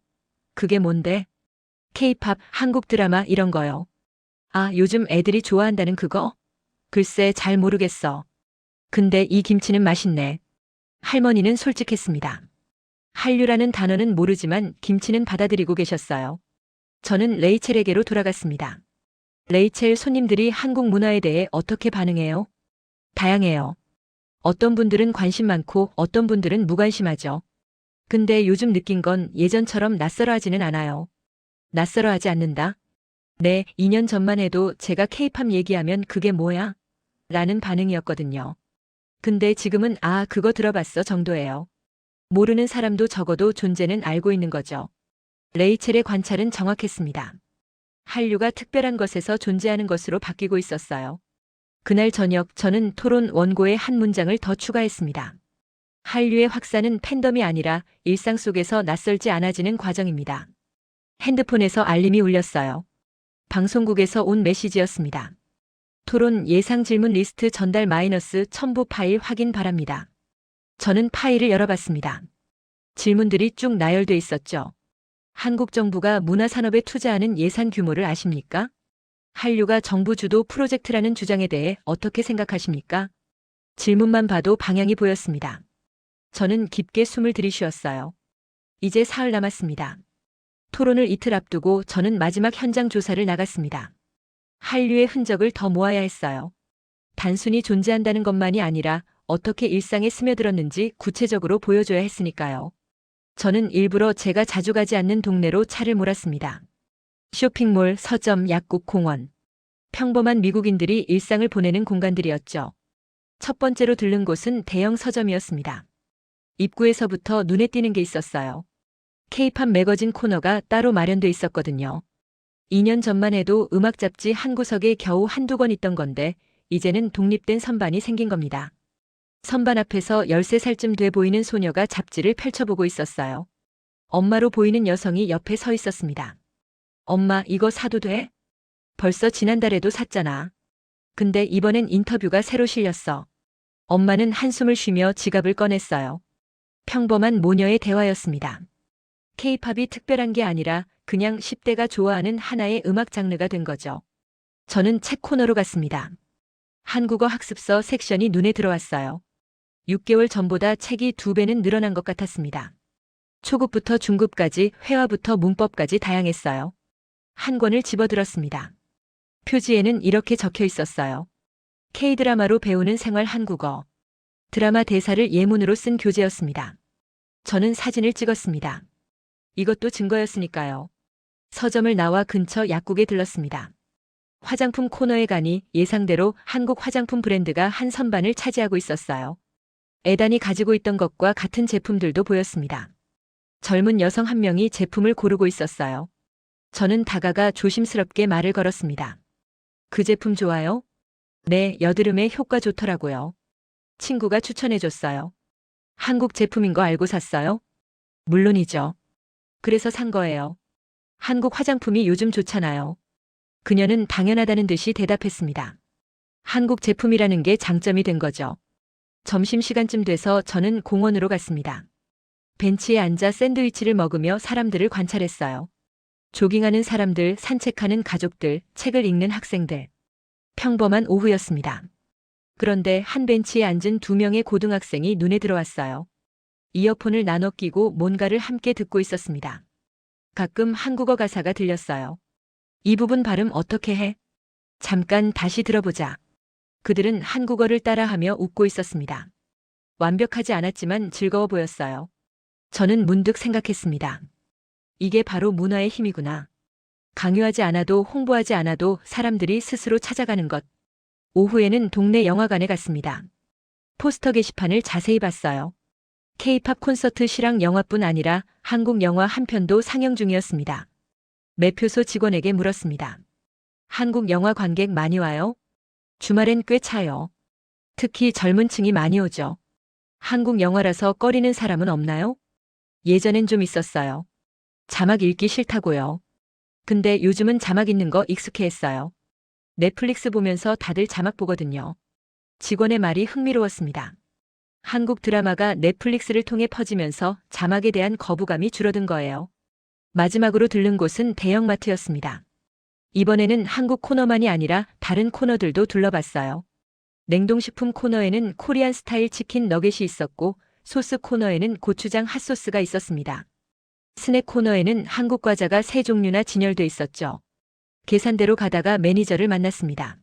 B: 그게 뭔데? 케이팝, 한국 드라마 이런 거요. 아, 요즘 애들이 좋아한다는 그거? 글쎄 잘 모르겠어. 근데 이 김치는 맛있네. 할머니는 솔직했습니다. 한류라는 단어는 모르지만 김치는 받아들이고 계셨어요. 저는 레이첼에게로 돌아갔습니다. 레이첼, 손님들이 한국 문화에 대해 어떻게 반응해요? 다양해요. 어떤 분들은 관심 많고 어떤 분들은 무관심하죠. 근데 요즘 느낀 건 예전처럼 낯설어하지는 않아요. 낯설어하지 않는다? 네, 2년 전만 해도 제가 케이팝 얘기하면 그게 뭐야? 라는 반응이었거든요. 근데 지금은 아, 그거 들어봤어 정도예요. 모르는 사람도 적어도 존재는 알고 있는 거죠. 레이첼의 관찰은 정확했습니다. 한류가 특별한 것에서 존재하는 것으로 바뀌고 있었어요. 그날 저녁 저는 토론 원고에 한 문장을 더 추가했습니다. 한류의 확산은 팬덤이 아니라 일상 속에서 낯설지 않아지는 과정입니다. 핸드폰에서 알림이 울렸어요. 방송국에서 온 메시지였습니다. 토론 예상 질문 리스트 전달 마이너스 첨부 파일 확인 바랍니다. 저는 파일을 열어봤습니다. 질문들이 쭉 나열돼 있었죠. 한국 정부가 문화산업에 투자하는 예산 규모를 아십니까? 한류가 정부 주도 프로젝트라는 주장에 대해 어떻게 생각하십니까? 질문만 봐도 방향이 보였습니다. 저는 깊게 숨을 들이쉬었어요. 이제 사흘 남았습니다. 토론을 이틀 앞두고 저는 마지막 현장 조사를 나갔습니다. 한류의 흔적을 더 모아야 했어요. 단순히 존재한다는 것만이 아니라 어떻게 일상에 스며들었는지 구체적으로 보여줘야 했으니까요. 저는 일부러 제가 자주 가지 않는 동네로 차를 몰았습니다. 쇼핑몰, 서점, 약국, 공원. 평범한 미국인들이 일상을 보내는 공간들이었죠. 첫 번째로 들른 곳은 대형 서점이었습니다. 입구에서부터 눈에 띄는 게 있었어요. K-팝 매거진 코너가 따로 마련돼 있었거든요. 2년 전만 해도 음악 잡지 한 구석에 겨우 한두 권 있던 건데 이제는 독립된 선반이 생긴 겁니다. 선반 앞에서 13살쯤 돼 보이는 소녀가 잡지를 펼쳐보고 있었어요. 엄마로 보이는 여성이 옆에 서 있었습니다. 엄마, 이거 사도 돼? 벌써 지난달에도 샀잖아. 근데 이번엔 인터뷰가 새로 실렸어. 엄마는 한숨을 쉬며 지갑을 꺼냈어요. 평범한 모녀의 대화였습니다. K-팝이 특별한 게 아니라 그냥 10대가 좋아하는 하나의 음악 장르가 된 거죠. 저는 책 코너로 갔습니다. 한국어 학습서 섹션이 눈에 들어왔어요. 6개월 전보다 책이 2배는 늘어난 것 같았습니다. 초급부터 중급까지 회화부터 문법까지 다양했어요. 한 권을 집어들었습니다. 표지에는 이렇게 적혀 있었어요. K-드라마로 배우는 생활 한국어. 드라마 대사를 예문으로 쓴 교재였습니다. 저는 사진을 찍었습니다. 이것도 증거였으니까요. 서점을 나와 근처 약국에 들렀습니다. 화장품 코너에 가니 예상대로 한국 화장품 브랜드가 한 선반을 차지하고 있었어요. 에단이 가지고 있던 것과 같은 제품들도 보였습니다. 젊은 여성 한 명이 제품을 고르고 있었어요. 저는 다가가 조심스럽게 말을 걸었습니다. 그 제품 좋아요? 네, 여드름에 효과 좋더라고요. 친구가 추천해줬어요. 한국 제품인 거 알고 샀어요? 물론이죠. 그래서 산 거예요. 한국 화장품이 요즘 좋잖아요. 그녀는 당연하다는 듯이 대답했습니다. 한국 제품이라는 게 장점이 된 거죠. 점심시간쯤 돼서 저는 공원으로 갔습니다. 벤치에 앉아 샌드위치를 먹으며 사람들을 관찰했어요. 조깅하는 사람들, 산책하는 가족들, 책을 읽는 학생들. 평범한 오후였습니다. 그런데 한 벤치에 앉은 2명의 고등학생이 눈에 들어왔어요. 이어폰을 나눠 끼고 뭔가를 함께 듣고 있었습니다. 가끔 한국어 가사가 들렸어요. 이 부분 발음 어떻게 해? 잠깐 다시 들어보자. 그들은 한국어를 따라하며 웃고 있었습니다. 완벽하지 않았지만 즐거워 보였어요. 저는 문득 생각했습니다. 이게 바로 문화의 힘이구나. 강요하지 않아도 홍보하지 않아도 사람들이 스스로 찾아가는 것. 오후에는 동네 영화관에 갔습니다. 포스터 게시판을 자세히 봤어요. K-팝 콘서트 실황 영화뿐 아니라 한국 영화 한 편도 상영 중이었습니다. 매표소 직원에게 물었습니다. 한국 영화 관객 많이 와요? 주말엔 꽤 차요. 특히 젊은 층이 많이 오죠. 한국 영화라서 꺼리는 사람은 없나요? 예전엔 좀 있었어요. 자막 읽기 싫다고요. 근데 요즘은 자막 있는 거 익숙해했어요. 넷플릭스 보면서 다들 자막 보거든요. 직원의 말이 흥미로웠습니다. 한국 드라마가 넷플릭스를 통해 퍼지면서 자막에 대한 거부감이 줄어든 거예요. 마지막으로 들른 곳은 대형마트였습니다. 이번에는 한국 코너만이 아니라 다른 코너들도 둘러봤어요. 냉동식품 코너에는 코리안 스타일 치킨 너겟이 있었고 소스 코너에는 고추장 핫소스가 있었습니다. 스낵 코너에는 한국 과자가 3종류나 진열돼 있었죠. 계산대로 가다가 매니저를 만났습니다.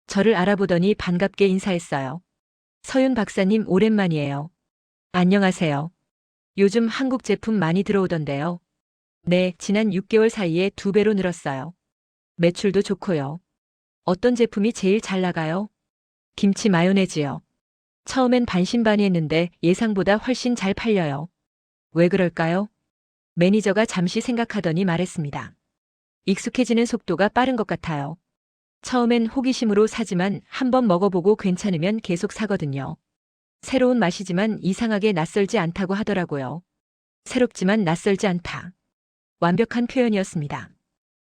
B: 저를 알아보더니 반갑게 인사했어요. 서윤 박사님 오랜만이에요. 안녕하세요. 요즘 한국 제품 많이 들어오던데요. 네, 지난 6개월 사이에 2배로 늘었어요. 매출도 좋고요. 어떤 제품이 제일 잘 나가요? 김치 마요네즈요. 처음엔 반신반의했는데 예상보다 훨씬 잘 팔려요. 왜 그럴까요? 매니저가 잠시 생각하더니 말했습니다. 익숙해지는 속도가 빠른 것 같아요. 처음엔 호기심으로 사지만 한번 먹어보고 괜찮으면 계속 사거든요. 새로운 맛이지만 이상하게 낯설지 않다고 하더라고요. 새롭지만 낯설지 않다. 완벽한 표현이었습니다.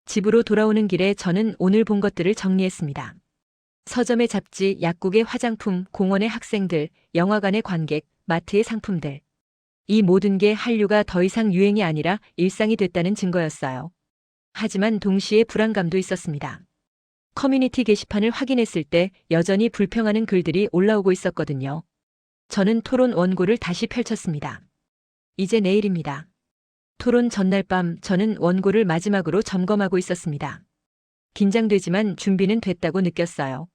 B: 집으로 돌아오는 길에 저는 오늘 본 것들을 정리했습니다. 서점의 잡지, 약국의 화장품, 공원의 학생들, 영화관의 관객, 마트의 상품들. 이 모든 게 한류가 더 이상 유행이 아니라 일상이 됐다는 증거였어요. 하지만 동시에 불안감도 있었습니다. 커뮤니티 게시판을 확인했을 때 여전히 불평하는 글들이 올라오고 있었거든요. 저는 토론 원고를 다시 펼쳤습니다. 이제 내일입니다. 토론 전날 밤 저는 원고를 마지막으로 점검하고 있었습니다. 긴장되지만 준비는 됐다고 느꼈어요.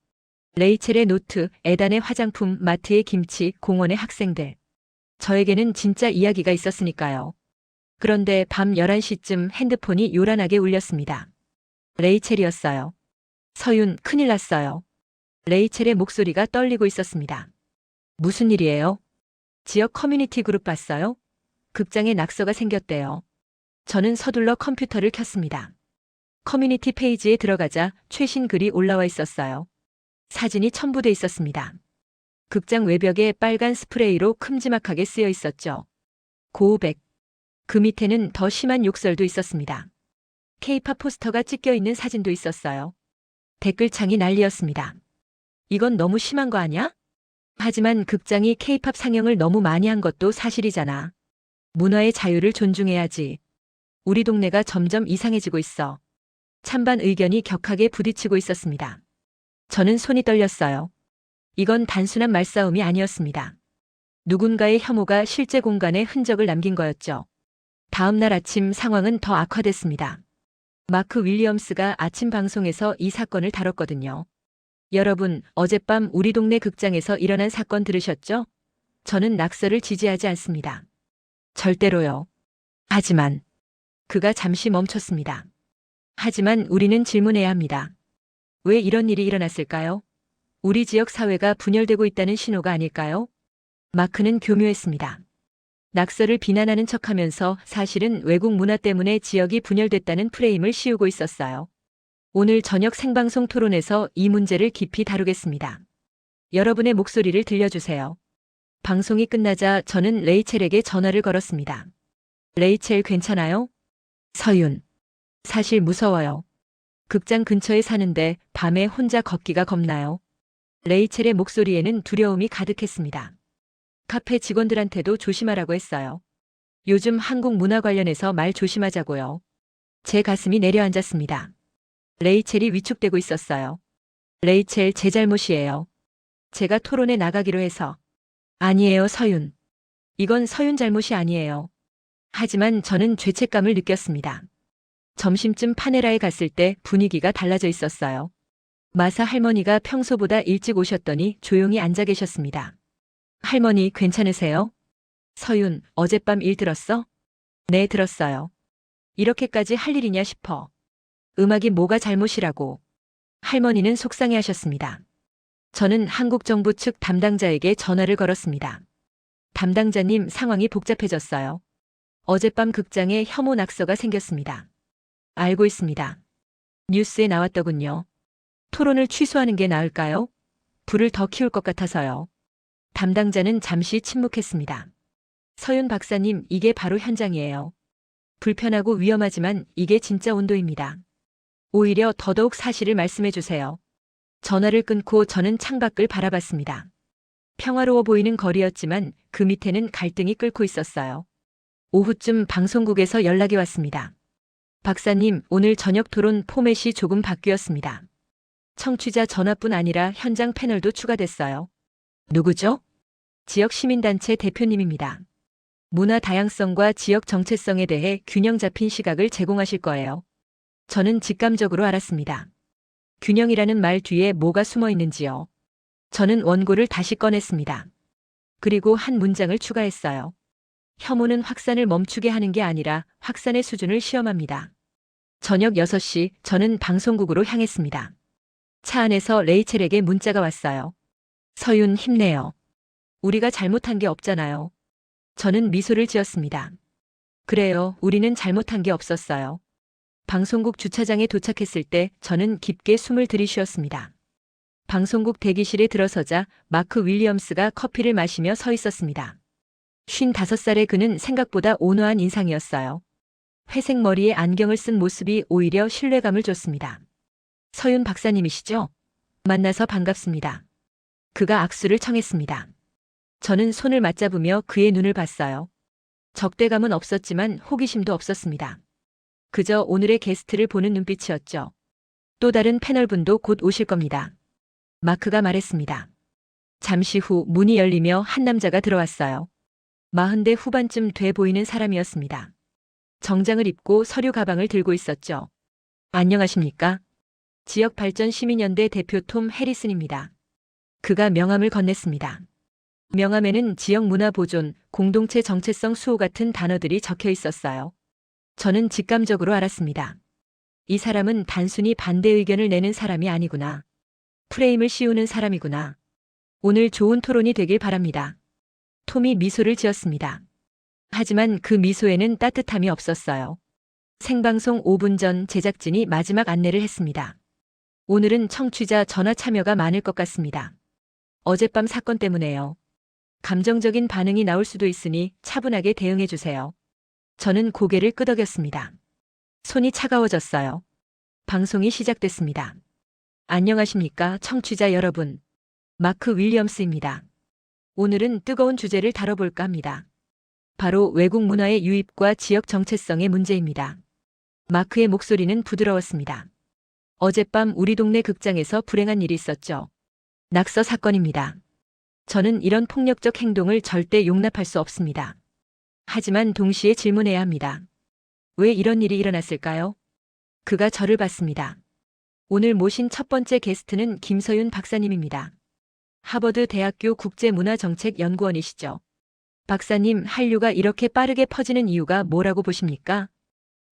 B: 레이첼의 노트, 에단의 화장품, 마트의 김치, 공원의 학생들. 저에게는 진짜 이야기가 있었으니까요. 그런데 밤 11시쯤 핸드폰이 요란하게 울렸습니다. 레이첼이었어요. 서윤, 큰일 났어요. 레이첼의 목소리가 떨리고 있었습니다. 무슨 일이에요? 지역 커뮤니티 그룹 봤어요? 극장에 낙서가 생겼대요. 저는 서둘러 컴퓨터를 켰습니다. 커뮤니티 페이지에 들어가자 최신 글이 올라와 있었어요. 사진이 첨부돼 있었습니다. 극장 외벽에 빨간 스프레이로 큼지막하게 쓰여 있었죠. 고우백. 그 밑에는 더 심한 욕설도 있었습니다. K-팝 포스터가 찍혀 있는 사진도 있었어요. 댓글창이 난리였습니다. 이건 너무 심한 거 아니야? 하지만 극장이 K-팝 상영을 너무 많이 한 것도 사실이잖아. 문화의 자유를 존중해야지. 우리 동네가 점점 이상해지고 있어. 찬반 의견이 격하게 부딪히고 있었습니다. 저는 손이 떨렸어요. 이건 단순한 말싸움이 아니었습니다. 누군가의 혐오가 실제 공간에 흔적을 남긴 거였죠. 다음 날 아침 상황은 더 악화됐습니다. 마크 윌리엄스가 아침 방송에서 이 사건을 다뤘거든요. 여러분, 어젯밤 우리 동네 극장에서 일어난 사건 들으셨죠? 저는 낙서를 지지하지 않습니다. 절대로요. 하지만 그가 잠시 멈췄습니다. 하지만 우리는 질문해야 합니다. 왜 이런 일이 일어났을까요? 우리 지역 사회가 분열되고 있다는 신호가 아닐까요? 마크는 교묘했습니다. 낙서를 비난하는 척하면서 사실은 외국 문화 때문에 지역이 분열됐다는 프레임을 씌우고 있었어요. 오늘 저녁 생방송 토론에서 이 문제를 깊이 다루겠습니다. 여러분의 목소리를 들려주세요. 방송이 끝나자 저는 레이첼에게 전화를 걸었습니다. 레이첼 괜찮아요? 서윤. 사실 무서워요. 극장 근처에 사는데 밤에 혼자 걷기가 겁나요. 레이첼의 목소리에는 두려움이 가득했습니다. 카페 직원들한테도 조심하라고 했어요. 요즘 한국 문화 관련해서 말 조심하자고요. 제 가슴이 내려앉았습니다. 레이첼이 위축되고 있었어요. 레이첼, 제 잘못이에요. 제가 토론에 나가기로 해서. 아니에요, 서윤. 이건 서윤 잘못이 아니에요. 하지만 저는 죄책감을 느꼈습니다. 점심쯤 파네라에 갔을 때 분위기가 달라져 있었어요. 마사 할머니가 평소보다 일찍 오셨더니 조용히 앉아 계셨습니다. 할머니, 괜찮으세요? 서윤, 어젯밤 일 들었어? 네, 들었어요. 이렇게까지 할 일이냐 싶어. 음악이 뭐가 잘못이라고. 할머니는 속상해 하셨습니다. 저는 한국 정부 측 담당자에게 전화를 걸었습니다. 담당자님, 상황이 복잡해졌어요. 어젯밤 극장에 혐오 낙서가 생겼습니다. 알고 있습니다. 뉴스에 나왔더군요. 토론을 취소하는 게 나을까요? 불을 더 키울 것 같아서요. 담당자는 잠시 침묵했습니다. 서윤 박사님, 이게 바로 현장이에요. 불편하고 위험하지만 이게 진짜 온도입니다. 오히려 더더욱 사실을 말씀해 주세요. 전화를 끊고 저는 창밖을 바라봤습니다. 평화로워 보이는 거리였지만 그 밑에는 갈등이 끓고 있었어요. 오후쯤 방송국에서 연락이 왔습니다. 박사님, 오늘 저녁 토론 포맷이 조금 바뀌었습니다. 청취자 전화뿐 아니라 현장 패널도 추가됐어요. 누구죠? 지역 시민단체 대표님입니다. 문화 다양성과 지역 정체성에 대해 균형 잡힌 시각을 제공하실 거예요. 저는 직감적으로 알았습니다. 균형이라는 말 뒤에 뭐가 숨어 있는지요. 저는 원고를 다시 꺼냈습니다. 그리고 한 문장을 추가했어요. 혐오는 확산을 멈추게 하는 게 아니라 확산의 수준을 시험합니다. 저녁 6시 저는 방송국으로 향했습니다. 차 안에서 레이첼에게 문자가 왔어요. 서윤, 힘내요. 우리가 잘못한 게 없잖아요. 저는 미소를 지었습니다. 그래요, 우리는 잘못한 게 없었어요. 방송국 주차장에 도착했을 때 저는 깊게 숨을 들이쉬었습니다. 방송국 대기실에 들어서자 마크 윌리엄스가 커피를 마시며 서 있었습니다. 55살의 그는 생각보다 온화한 인상이었어요. 회색 머리에 안경을 쓴 모습이 오히려 신뢰감을 줬습니다. 서윤 박사님이시죠? 만나서 반갑습니다. 그가 악수를 청했습니다. 저는 손을 맞잡으며 그의 눈을 봤어요. 적대감은 없었지만 호기심도 없었습니다. 그저 오늘의 게스트를 보는 눈빛이었죠. 또 다른 패널분도 곧 오실 겁니다. 마크가 말했습니다. 잠시 후 문이 열리며 한 남자가 들어왔어요. 40대 후반쯤 돼 보이는 사람이었습니다. 정장을 입고 서류 가방을 들고 있었죠. 안녕하십니까? 지역발전시민연대 대표 톰 해리슨입니다. 그가 명함을 건넸습니다. 명함에는 지역문화보존, 공동체 정체성 수호 같은 단어들이 적혀 있었어요. 저는 직감적으로 알았습니다. 이 사람은 단순히 반대 의견을 내는 사람이 아니구나. 프레임을 씌우는 사람이구나. 오늘 좋은 토론이 되길 바랍니다. 톰이 미소를 지었습니다. 하지만 그 미소에는 따뜻함이 없었어요. 생방송 5분 전 제작진이 마지막 안내를 했습니다. 오늘은 청취자 전화 참여가 많을 것 같습니다. 어젯밤 사건 때문에요. 감정적인 반응이 나올 수도 있으니 차분하게 대응해 주세요. 저는 고개를 끄덕였습니다. 손이 차가워졌어요. 방송이 시작됐습니다. 안녕하십니까, 청취자 여러분. 마크 윌리엄스입니다. 오늘은 뜨거운 주제를 다뤄볼까 합니다. 바로 외국 문화의 유입과 지역 정체성의 문제입니다. 마크의 목소리는 부드러웠습니다. 어젯밤 우리 동네 극장에서 불행한 일이 있었죠. 낙서 사건입니다. 저는 이런 폭력적 행동을 절대 용납할 수 없습니다. 하지만 동시에 질문해야 합니다. 왜 이런 일이 일어났을까요? 그가 저를 봤습니다. 오늘 모신 첫 번째 게스트는 김서윤 박사님입니다. 하버드 대학교 국제문화정책연구원이시죠. 박사님, 한류가 이렇게 빠르게 퍼지는 이유가 뭐라고 보십니까?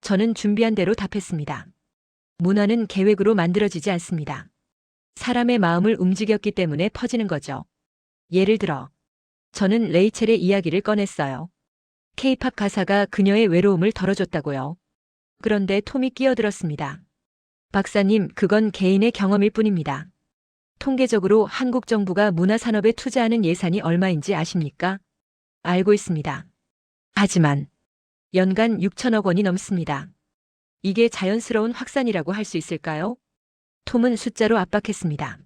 B: 저는 준비한 대로 답했습니다. 문화는 계획으로 만들어지지 않습니다. 사람의 마음을 움직였기 때문에 퍼지는 거죠. 예를 들어, 저는 레이첼의 이야기를 꺼냈어요. K-팝 가사가 그녀의 외로움을 덜어줬다고요. 그런데 톰이 끼어들었습니다. 박사님, 그건 개인의 경험일 뿐입니다. 통계적으로 한국 정부가 문화산업에 투자하는 예산이 얼마인지 아십니까? 알고 있습니다. 하지만 연간 6천억 원이 넘습니다. 이게 자연스러운 확산이라고 할 수 있을까요? 톰은 숫자로 압박했습니다.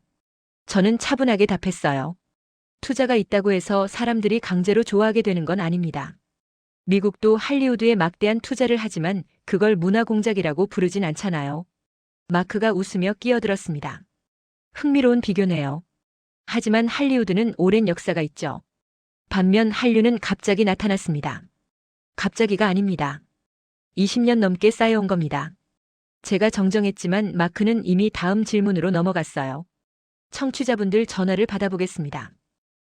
B: 저는 차분하게 답했어요. 투자가 있다고 해서 사람들이 강제로 좋아하게 되는 건 아닙니다. 미국도 할리우드에 막대한 투자를 하지만 그걸 문화공작이라고 부르진 않잖아요. 마크가 웃으며 끼어들었습니다. 흥미로운 비교네요. 하지만 할리우드는 오랜 역사가 있죠. 반면 한류는 갑자기 나타났습니다. 갑자기가 아닙니다. 20년 넘게 쌓여온 겁니다. 제가 정정했지만 마크는 이미 다음 질문으로 넘어갔어요. 청취자분들 전화를 받아보겠습니다.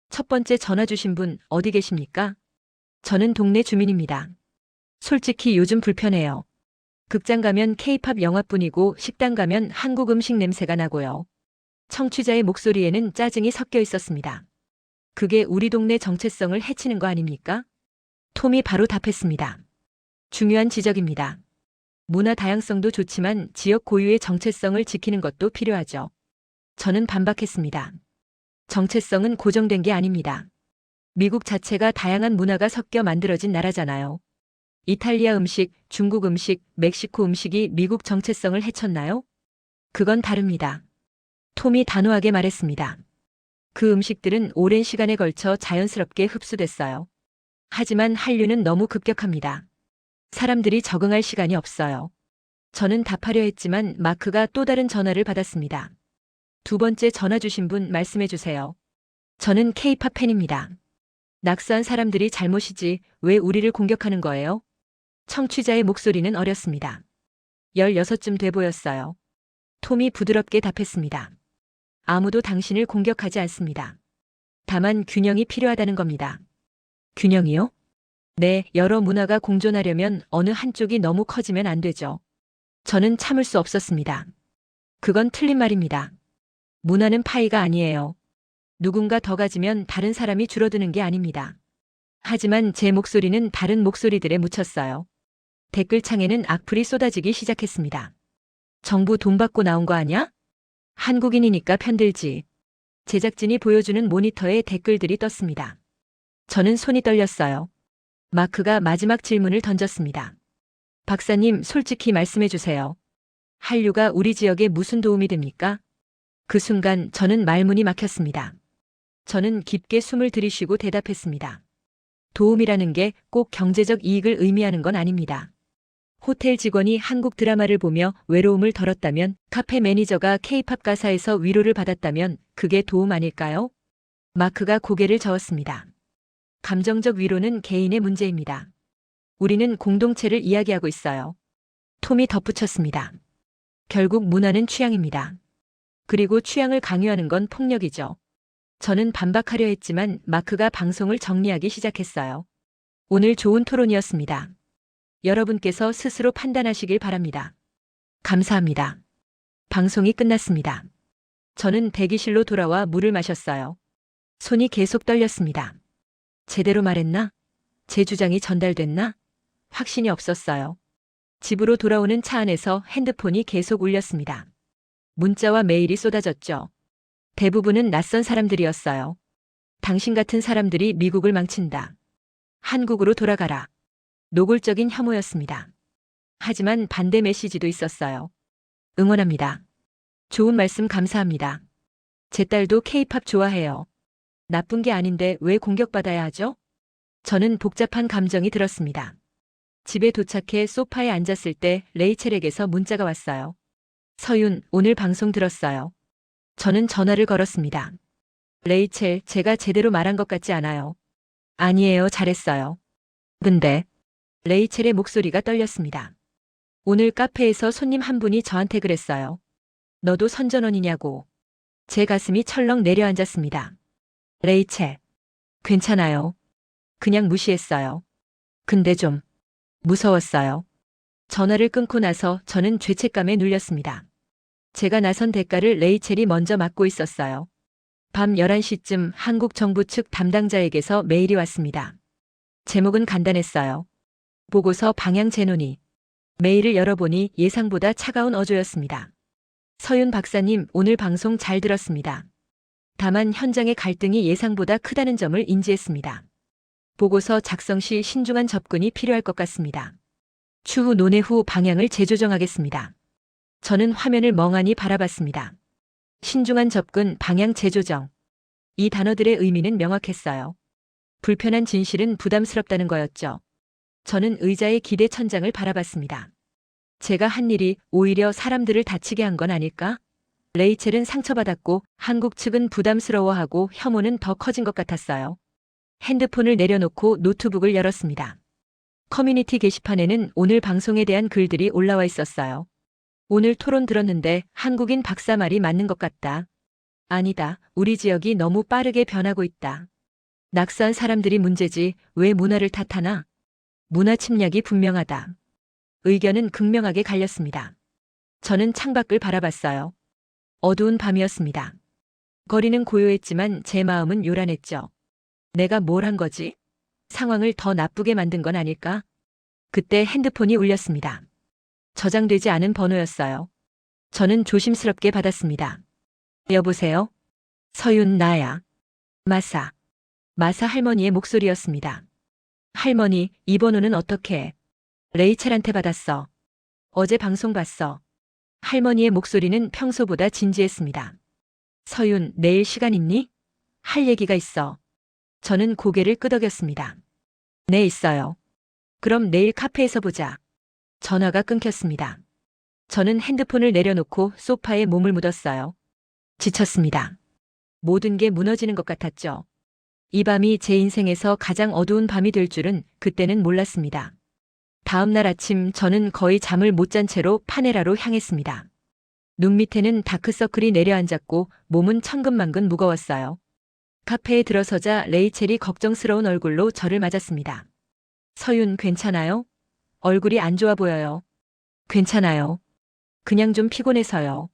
B: 첫 번째 전화 주신 분 어디 계십니까? 저는 동네 주민입니다. 솔직히 요즘 불편해요. 극장 가면 K-팝 영화뿐이고 식당 가면 한국 음식 냄새가 나고요. 청취자의 목소리에는 짜증이 섞여 있었습니다. 그게 우리 동네 정체성을 해치는 거 아닙니까? 톰이 바로 답했습니다. 중요한 지적입니다. 문화 다양성도 좋지만 지역 고유의 정체성을 지키는 것도 필요하죠. 저는 반박했습니다. 정체성은 고정된 게 아닙니다. 미국 자체가 다양한 문화가 섞여 만들어진 나라잖아요. 이탈리아 음식, 중국 음식, 멕시코 음식이 미국 정체성을 해쳤나요? 그건 다릅니다. 톰이 단호하게 말했습니다. 그 음식들은 오랜 시간에 걸쳐 자연스럽게 흡수됐어요. 하지만 한류는 너무 급격합니다. 사람들이 적응할 시간이 없어요. 저는 답하려 했지만 마크가 또 다른 전화를 받았습니다. 두 번째 전화 주신 분 말씀해 주세요. 저는 K-팝 팬입니다. 낙서한 사람들이 잘못이지 왜 우리를 공격하는 거예요? 청취자의 목소리는 어렸습니다. 16쯤 돼 보였어요. 톰이 부드럽게 답했습니다. 아무도 당신을 공격하지 않습니다. 다만 균형이 필요하다는 겁니다. 균형이요? 네, 여러 문화가 공존하려면 어느 한쪽이 너무 커지면 안 되죠. 저는 참을 수 없었습니다. 그건 틀린 말입니다. 문화는 파이가 아니에요. 누군가 더 가지면 다른 사람이 줄어드는 게 아닙니다. 하지만 제 목소리는 다른 목소리들에 묻혔어요. 댓글창에는 악플이 쏟아지기 시작했습니다. 정부 돈 받고 나온 거 아냐? 한국인이니까 편들지. 제작진이 보여주는 모니터에 댓글들이 떴습니다. 저는 손이 떨렸어요. 마크가 마지막 질문을 던졌습니다. 박사님, 솔직히 말씀해 주세요. 한류가 우리 지역에 무슨 도움이 됩니까? 그 순간 저는 말문이 막혔습니다. 저는 깊게 숨을 들이쉬고 대답했습니다. 도움이라는 게 꼭 경제적 이익을 의미하는 건 아닙니다. 호텔 직원이 한국 드라마를 보며 외로움을 덜었다면, 카페 매니저가 K-팝 가사에서 위로를 받았다면 그게 도움 아닐까요? 마크가 고개를 저었습니다. 감정적 위로는 개인의 문제입니다. 우리는 공동체를 이야기하고 있어요. 톰이 덧붙였습니다. 결국 문화는 취향입니다. 그리고 취향을 강요하는 건 폭력이죠. 저는 반박하려 했지만 마크가 방송을 정리하기 시작했어요. 오늘 좋은 토론이었습니다. 여러분께서 스스로 판단하시길 바랍니다. 감사합니다. 방송이 끝났습니다. 저는 대기실로 돌아와 물을 마셨어요. 손이 계속 떨렸습니다. 제대로 말했나? 제 주장이 전달됐나? 확신이 없었어요. 집으로 돌아오는 차 안에서 핸드폰이 계속 울렸습니다. 문자와 메일이 쏟아졌죠. 대부분은 낯선 사람들이었어요. 당신 같은 사람들이 미국을 망친다. 한국으로 돌아가라. 노골적인 혐오였습니다. 하지만 반대 메시지도 있었어요. 응원합니다. 좋은 말씀 감사합니다. 제 딸도 K-팝 좋아해요. 나쁜 게 아닌데 왜 공격받아야 하죠? 저는 복잡한 감정이 들었습니다. 집에 도착해 소파에 앉았을 때 레이첼에게서 문자가 왔어요. 서윤, 오늘 방송 들었어요. 저는 전화를 걸었습니다. 레이첼, 제가 제대로 말한 것 같지 않아요. 아니에요, 잘했어요. 근데 레이첼의 목소리가 떨렸습니다. 오늘 카페에서 손님 한 분이 저한테 그랬어요. 너도 선전원이냐고. 제 가슴이 철렁 내려앉았습니다. 레이첼, 괜찮아요. 그냥 무시했어요. 근데 좀 무서웠어요. 전화를 끊고 나서 저는 죄책감에 눌렸습니다. 제가 나선 대가를 레이첼이 먼저 맡고 있었어요. 밤 11시쯤 한국 정부 측 담당자에게서 메일이 왔습니다. 제목은 간단했어요. 보고서 방향 재논의. 메일을 열어보니 예상보다 차가운 어조였습니다. 서윤 박사님, 오늘 방송 잘 들었습니다. 다만 현장의 갈등이 예상보다 크다는 점을 인지했습니다. 보고서 작성 시 신중한 접근이 필요할 것 같습니다. 추후 논의 후 방향을 재조정하겠습니다. 저는 화면을 멍하니 바라봤습니다. 신중한 접근, 방향 재조정. 이 단어들의 의미는 명확했어요. 불편한 진실은 부담스럽다는 거였죠. 저는 의자의 기대 천장을 바라봤습니다. 제가 한 일이 오히려 사람들을 다치게 한 건 아닐까? 레이첼은 상처받았고 한국 측은 부담스러워하고 혐오는 더 커진 것 같았어요. 핸드폰을 내려놓고 노트북을 열었습니다. 커뮤니티 게시판에는 오늘 방송에 대한 글들이 올라와 있었어요. 오늘 토론 들었는데 한국인 박사 말이 맞는 것 같다. 아니다. 우리 지역이 너무 빠르게 변하고 있다. 낙서한 사람들이 문제지 왜 문화를 탓하나? 문화 침략이 분명하다. 의견은 극명하게 갈렸습니다. 저는 창밖을 바라봤어요. 어두운 밤이었습니다. 거리는 고요했지만 제 마음은 요란했죠. 내가 뭘 한 거지? 상황을 더 나쁘게 만든 건 아닐까? 그때 핸드폰이 울렸습니다. 저장되지 않은 번호였어요. 저는 조심스럽게 받았습니다. 여보세요? 서윤, 나야. 마사. 마사 할머니의 목소리였습니다. 할머니, 이 번호는 어떻게 해? 레이첼한테 받았어. 어제 방송 봤어. 할머니의 목소리는 평소보다 진지했습니다. 서윤, 내일 시간 있니? 할 얘기가 있어. 저는 고개를 끄덕였습니다. 네, 있어요. 그럼 내일 카페에서 보자. 전화가 끊겼습니다. 저는 핸드폰을 내려놓고 소파에 몸을 묻었어요. 지쳤습니다. 모든 게 무너지는 것 같았죠. 이 밤이 제 인생에서 가장 어두운 밤이 될 줄은 그때는 몰랐습니다. 다음 날 아침 저는 거의 잠을 못 잔 채로 파네라로 향했습니다. 눈 밑에는 다크서클이 내려앉았고 몸은 천근만근 무거웠어요. 카페에 들어서자 레이첼이 걱정스러운 얼굴로 저를 맞았습니다. 서윤, 괜찮아요? 얼굴이 안 좋아 보여요. 괜찮아요. 그냥 좀 피곤해서요.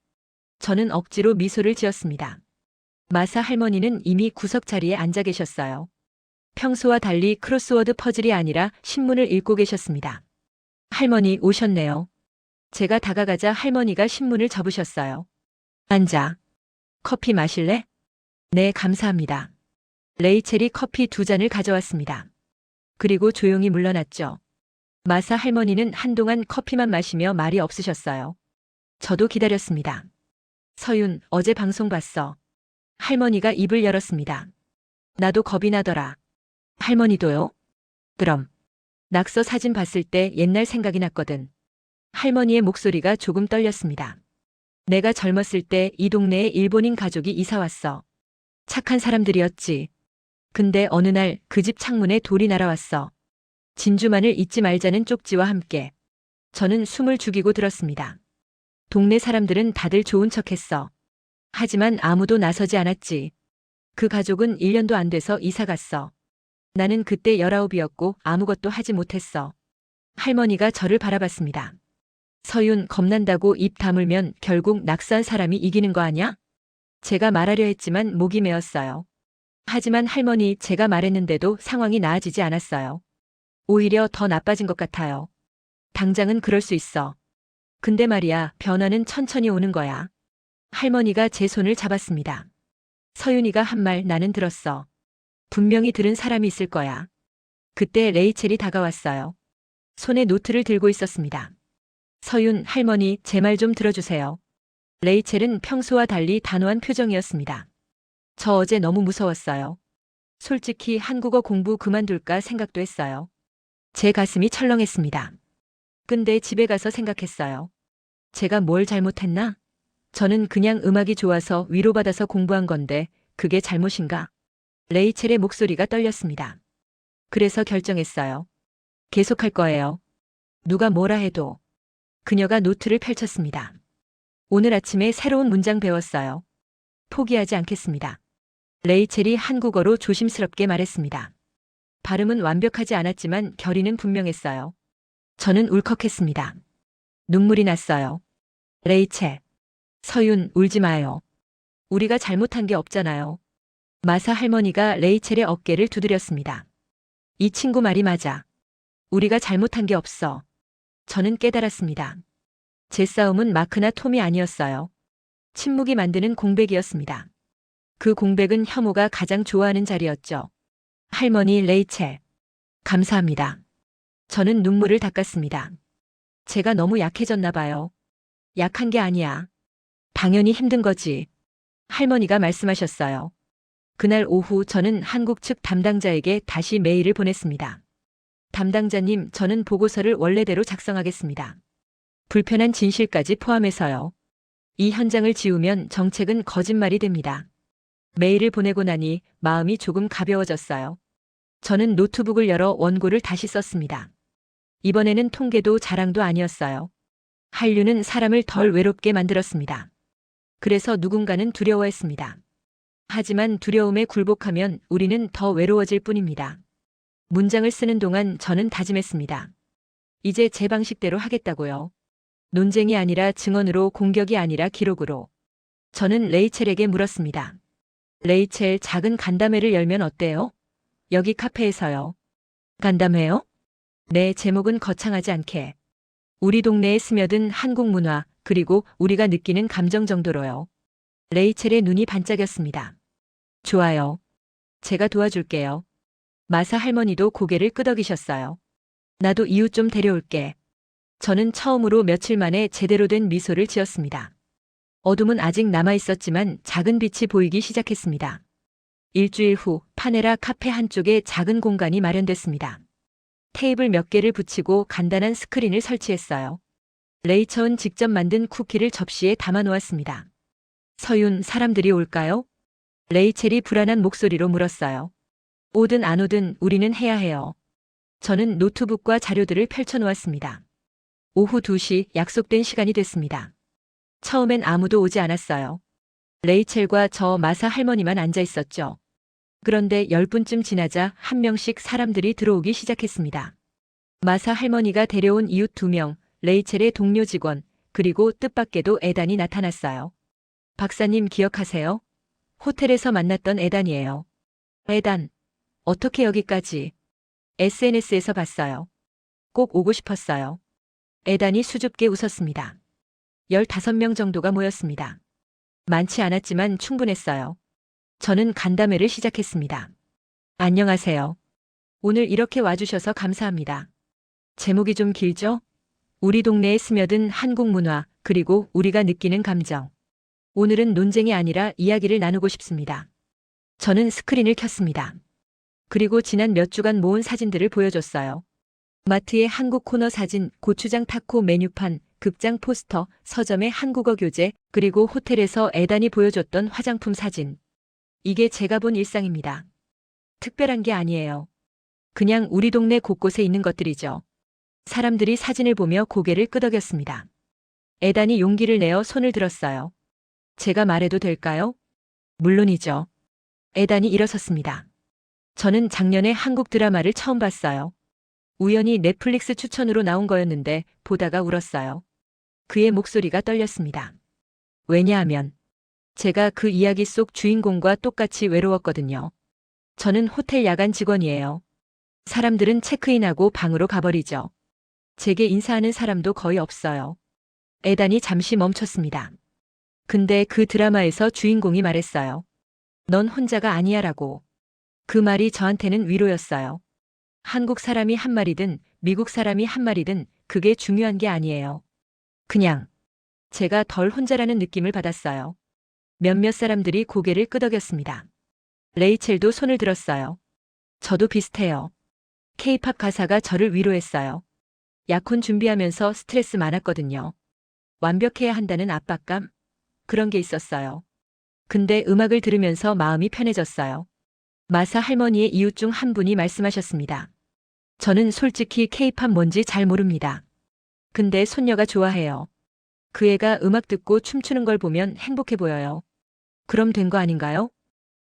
B: 저는 억지로 미소를 지었습니다. 마사 할머니는 이미 구석 자리에 앉아 계셨어요. 평소와 달리 크로스워드 퍼즐이 아니라 신문을 읽고 계셨습니다. 할머니 오셨네요. 제가 다가가자 할머니가 신문을 접으셨어요. 앉아. 커피 마실래? 네, 감사합니다. 레이첼이 커피 2잔을 가져왔습니다. 그리고 조용히 물러났죠. 마사 할머니는 한동안 커피만 마시며 말이 없으셨어요. 저도 기다렸습니다. 서윤, 어제 방송 봤어. 할머니가 입을 열었습니다. 나도 겁이 나더라. 할머니도요? 그럼. 낙서 사진 봤을 때 옛날 생각이 났거든. 할머니의 목소리가 조금 떨렸습니다. 내가 젊었을 때 이 동네에 일본인 가족이 이사 왔어. 착한 사람들이었지. 근데 어느 날 그 집 창문에 돌이 날아왔어. 진주만을 잊지 말자는 쪽지와 함께. 저는 숨을 죽이고 들었습니다. 동네 사람들은 다들 좋은 척했어. 하지만 아무도 나서지 않았지. 그 가족은 1년도 안 돼서 이사 갔어. 나는 그때 19이었고 아무것도 하지 못했어. 할머니가 저를 바라봤습니다. 서윤, 겁난다고 입 다물면 결국 낙서한 사람이 이기는 거 아냐? 제가 말하려 했지만 목이 메었어요. 하지만 할머니, 제가 말했는데도 상황이 나아지지 않았어요. 오히려 더 나빠진 것 같아요. 당장은 그럴 수 있어. 근데 말이야, 변화는 천천히 오는 거야. 할머니가 제 손을 잡았습니다. 서윤이가 한 말 나는 들었어. 분명히 들은 사람이 있을 거야. 그때 레이첼이 다가왔어요. 손에 노트를 들고 있었습니다. 서윤, 할머니, 제 말 좀 들어주세요. 레이첼은 평소와 달리 단호한 표정이었습니다. 저 어제 너무 무서웠어요. 솔직히 한국어 공부 그만둘까 생각도 했어요. 제 가슴이 철렁했습니다. 근데 집에 가서 생각했어요. 제가 뭘 잘못했나? 저는 그냥 음악이 좋아서 위로받아서 공부한 건데 그게 잘못인가? 레이첼의 목소리가 떨렸습니다. 그래서 결정했어요. 계속할 거예요. 누가 뭐라 해도. 그녀가 노트를 펼쳤습니다. 오늘 아침에 새로운 문장 배웠어요. 포기하지 않겠습니다. 레이첼이 한국어로 조심스럽게 말했습니다. 발음은 완벽하지 않았지만 결의는 분명했어요. 저는 울컥했습니다. 눈물이 났어요. 레이첼. 서윤, 울지 마요. 우리가 잘못한 게 없잖아요. 마사 할머니가 레이첼의 어깨를 두드렸습니다. 이 친구 말이 맞아. 우리가 잘못한 게 없어. 저는 깨달았습니다. 제 싸움은 마크나 톰이 아니었어요. 침묵이 만드는 공백이었습니다. 그 공백은 혐오가 가장 좋아하는 자리였죠. 할머니 레이첼. 감사합니다. 저는 눈물을 닦았습니다. 제가 너무 약해졌나 봐요. 약한 게 아니야. 당연히 힘든 거지. 할머니가 말씀하셨어요. 그날 오후 저는 한국 측 담당자에게 다시 메일을 보냈습니다. 담당자님, 저는 보고서를 원래대로 작성하겠습니다. 불편한 진실까지 포함해서요. 이 현장을 지우면 정책은 거짓말이 됩니다. 메일을 보내고 나니 마음이 조금 가벼워졌어요. 저는 노트북을 열어 원고를 다시 썼습니다. 이번에는 통계도 자랑도 아니었어요. 한류는 사람을 덜 외롭게 만들었습니다. 그래서 누군가는 두려워했습니다. 하지만 두려움에 굴복하면 우리는 더 외로워질 뿐입니다. 문장을 쓰는 동안 저는 다짐했습니다. 이제 제 방식대로 하겠다고요. 논쟁이 아니라 증언으로, 공격이 아니라 기록으로. 저는 레이첼에게 물었습니다. 레이첼, 작은 간담회를 열면 어때요? 여기 카페에서요. 간담회요? 네, 제목은 거창하지 않게. 우리 동네에 스며든 한국 문화, 그리고 우리가 느끼는 감정 정도로요. 레이첼의 눈이 반짝였습니다. 좋아요. 제가 도와줄게요. 마사 할머니도 고개를 끄덕이셨어요. 나도 이웃 좀 데려올게. 저는 처음으로 며칠 만에 제대로 된 미소를 지었습니다. 어둠은 아직 남아있었지만 작은 빛이 보이기 시작했습니다. 일주일 후 파네라 카페 한쪽에 작은 공간이 마련됐습니다. 테이블 몇 개를 붙이고 간단한 스크린을 설치했어요. 레이처은 직접 만든 쿠키를 접시에 담아 놓았습니다. 서윤, 사람들이 올까요? 레이첼이 불안한 목소리로 물었어요. 오든 안 오든 우리는 해야 해요. 저는 노트북과 자료들을 펼쳐 놓았습니다. 오후 2시, 약속된 시간이 됐습니다. 처음엔 아무도 오지 않았어요. 레이첼과 저 마사 할머니만 앉아 있었죠. 그런데 10분쯤 지나자 한 명씩 사람들이 들어오기 시작했습니다. 마사 할머니가 데려온 이웃 2명, 레이첼의 동료 직원, 그리고 뜻밖에도 에단이 나타났어요. 박사님 기억하세요? 호텔에서 만났던 에단이에요. 에단, 어떻게 여기까지? SNS에서 봤어요. 꼭 오고 싶었어요. 에단이 수줍게 웃었습니다. 15명 정도가 모였습니다. 많지 않았지만 충분했어요. 저는 간담회를 시작했습니다. 안녕하세요. 오늘 이렇게 와주셔서 감사합니다. 제목이 좀 길죠? 우리 동네에 스며든 한국 문화, 그리고 우리가 느끼는 감정. 오늘은 논쟁이 아니라 이야기를 나누고 싶습니다. 저는 스크린을 켰습니다. 그리고 지난 몇 주간 모은 사진들을 보여줬어요. 마트의 한국 코너 사진, 고추장 타코 메뉴판, 극장 포스터, 서점의 한국어 교재, 그리고 호텔에서 에단이 보여줬던 화장품 사진. 이게 제가 본 일상입니다. 특별한 게 아니에요. 그냥 우리 동네 곳곳에 있는 것들이죠. 사람들이 사진을 보며 고개를 끄덕였습니다. 에단이 용기를 내어 손을 들었어요. 제가 말해도 될까요? 물론이죠. 에단이 일어섰습니다. 저는 작년에 한국 드라마를 처음 봤어요. 우연히 넷플릭스 추천으로 나온 거였는데 보다가 울었어요. 그의 목소리가 떨렸습니다. 왜냐하면 제가 그 이야기 속 주인공과 똑같이 외로웠거든요. 저는 호텔 야간 직원이에요. 사람들은 체크인하고 방으로 가버리죠. 제게 인사하는 사람도 거의 없어요. 에단이 잠시 멈췄습니다. 근데 그 드라마에서 주인공이 말했어요. 넌 혼자가 아니야라고. 그 말이 저한테는 위로였어요. 한국 사람이 한 말이든 미국 사람이 한 말이든 그게 중요한 게 아니에요. 그냥 제가 덜 혼자라는 느낌을 받았어요. 몇몇 사람들이 고개를 끄덕였습니다. 레이첼도 손을 들었어요. 저도 비슷해요. K-팝 가사가 저를 위로했어요. 약혼 준비하면서 스트레스 많았거든요. 완벽해야 한다는 압박감? 그런 게 있었어요. 근데 음악을 들으면서 마음이 편해졌어요. 마사 할머니의 이웃 중 한 분이 말씀하셨습니다. 저는 솔직히 K-팝 뭔지 잘 모릅니다. 근데 손녀가 좋아해요. 그 애가 음악 듣고 춤추는 걸 보면 행복해 보여요. 그럼 된 거 아닌가요?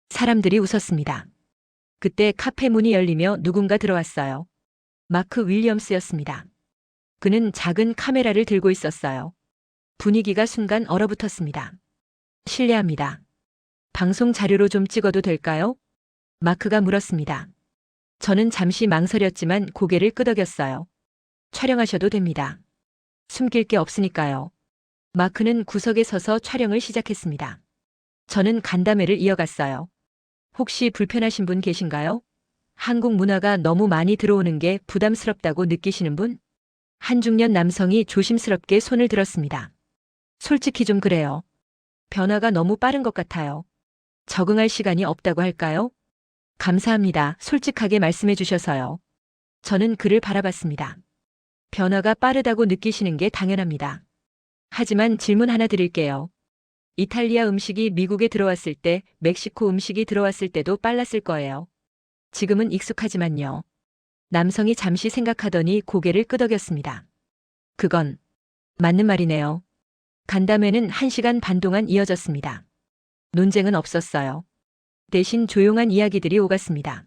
B: 사람들이 웃었습니다. 그때 카페 문이 열리며 누군가 들어왔어요. 마크 윌리엄스였습니다. 그는 작은 카메라를 들고 있었어요. 분위기가 순간 얼어붙었습니다. 실례합니다. 방송 자료로 좀 찍어도 될까요? 마크가 물었습니다. 저는 잠시 망설였지만 고개를 끄덕였어요. 촬영하셔도 됩니다. 숨길 게 없으니까요. 마크는 구석에 서서 촬영을 시작했습니다. 저는 간담회를 이어갔어요. 혹시 불편하신 분 계신가요? 한국 문화가 너무 많이 들어오는 게 부담스럽다고 느끼시는 분? 한 중년 남성이 조심스럽게 손을 들었습니다. 솔직히 좀 그래요. 변화가 너무 빠른 것 같아요. 적응할 시간이 없다고 할까요? 감사합니다. 솔직하게 말씀해 주셔서요. 저는 그를 바라봤습니다. 변화가 빠르다고 느끼시는 게 당연합니다. 하지만 질문 하나 드릴게요. 이탈리아 음식이 미국에 들어왔을 때, 멕시코 음식이 들어왔을 때도 빨랐을 거예요. 지금은 익숙하지만요. 남성이 잠시 생각하더니 고개를 끄덕였습니다. 그건 맞는 말이네요. 간담회는 1시간 반 동안 이어졌습니다. 논쟁은 없었어요. 대신 조용한 이야기들이 오갔습니다.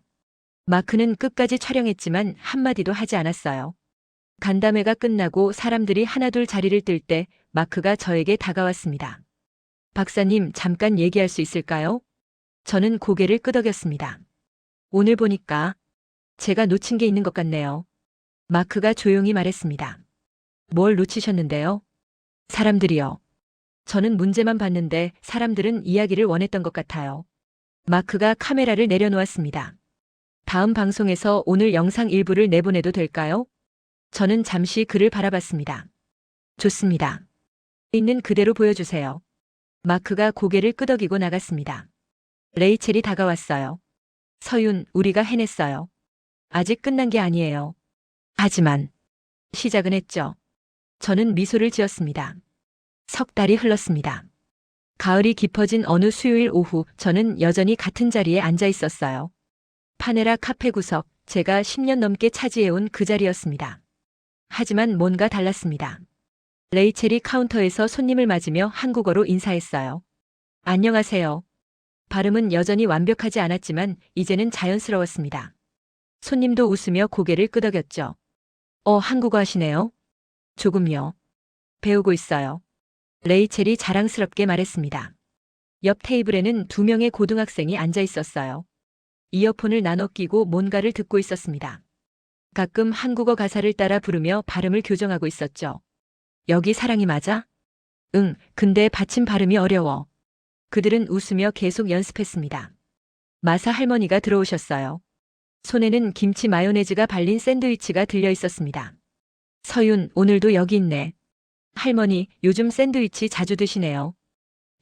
B: 마크는 끝까지 촬영했지만 한마디도 하지 않았어요. 간담회가 끝나고 사람들이 하나둘 자리를 뜰 때 마크가 저에게 다가왔습니다. 박사님, 잠깐 얘기할 수 있을까요? 저는 고개를 끄덕였습니다. 오늘 보니까 제가 놓친 게 있는 것 같네요. 마크가 조용히 말했습니다. 뭘 놓치셨는데요? 사람들이요. 저는 문제만 봤는데 사람들은 이야기를 원했던 것 같아요. 마크가 카메라를 내려놓았습니다. 다음 방송에서 오늘 영상 일부를 내보내도 될까요? 저는 잠시 그를 바라봤습니다. 좋습니다. 있는 그대로 보여주세요. 마크가 고개를 끄덕이고 나갔습니다. 레이첼이 다가왔어요. 서윤, 우리가 해냈어요. 아직 끝난 게 아니에요. 하지만 시작은 했죠. 저는 미소를 지었습니다. 석 달이 흘렀습니다. 가을이 깊어진 어느 수요일 오후 저는 여전히 같은 자리에 앉아 있었어요. 파네라 카페 구석, 제가 10년 넘게 차지해온 그 자리였습니다. 하지만 뭔가 달랐습니다. 레이첼이 카운터에서 손님을 맞으며 한국어로 인사했어요. 안녕하세요. 발음은 여전히 완벽하지 않았지만 이제는 자연스러웠습니다. 손님도 웃으며 고개를 끄덕였죠. 한국어 하시네요? 조금요. 배우고 있어요. 레이첼이 자랑스럽게 말했습니다. 옆 테이블에는 2명의 고등학생이 앉아 있었어요. 이어폰을 나눠 끼고 뭔가를 듣고 있었습니다. 가끔 한국어 가사를 따라 부르며 발음을 교정하고 있었죠. 여기 사랑이 맞아? 응, 근데 받침 발음이 어려워. 그들은 웃으며 계속 연습했습니다. 마사 할머니가 들어오셨어요. 손에는 김치 마요네즈가 발린 샌드위치가 들려 있었습니다. 서윤, 오늘도 여기 있네. 할머니, 요즘 샌드위치 자주 드시네요.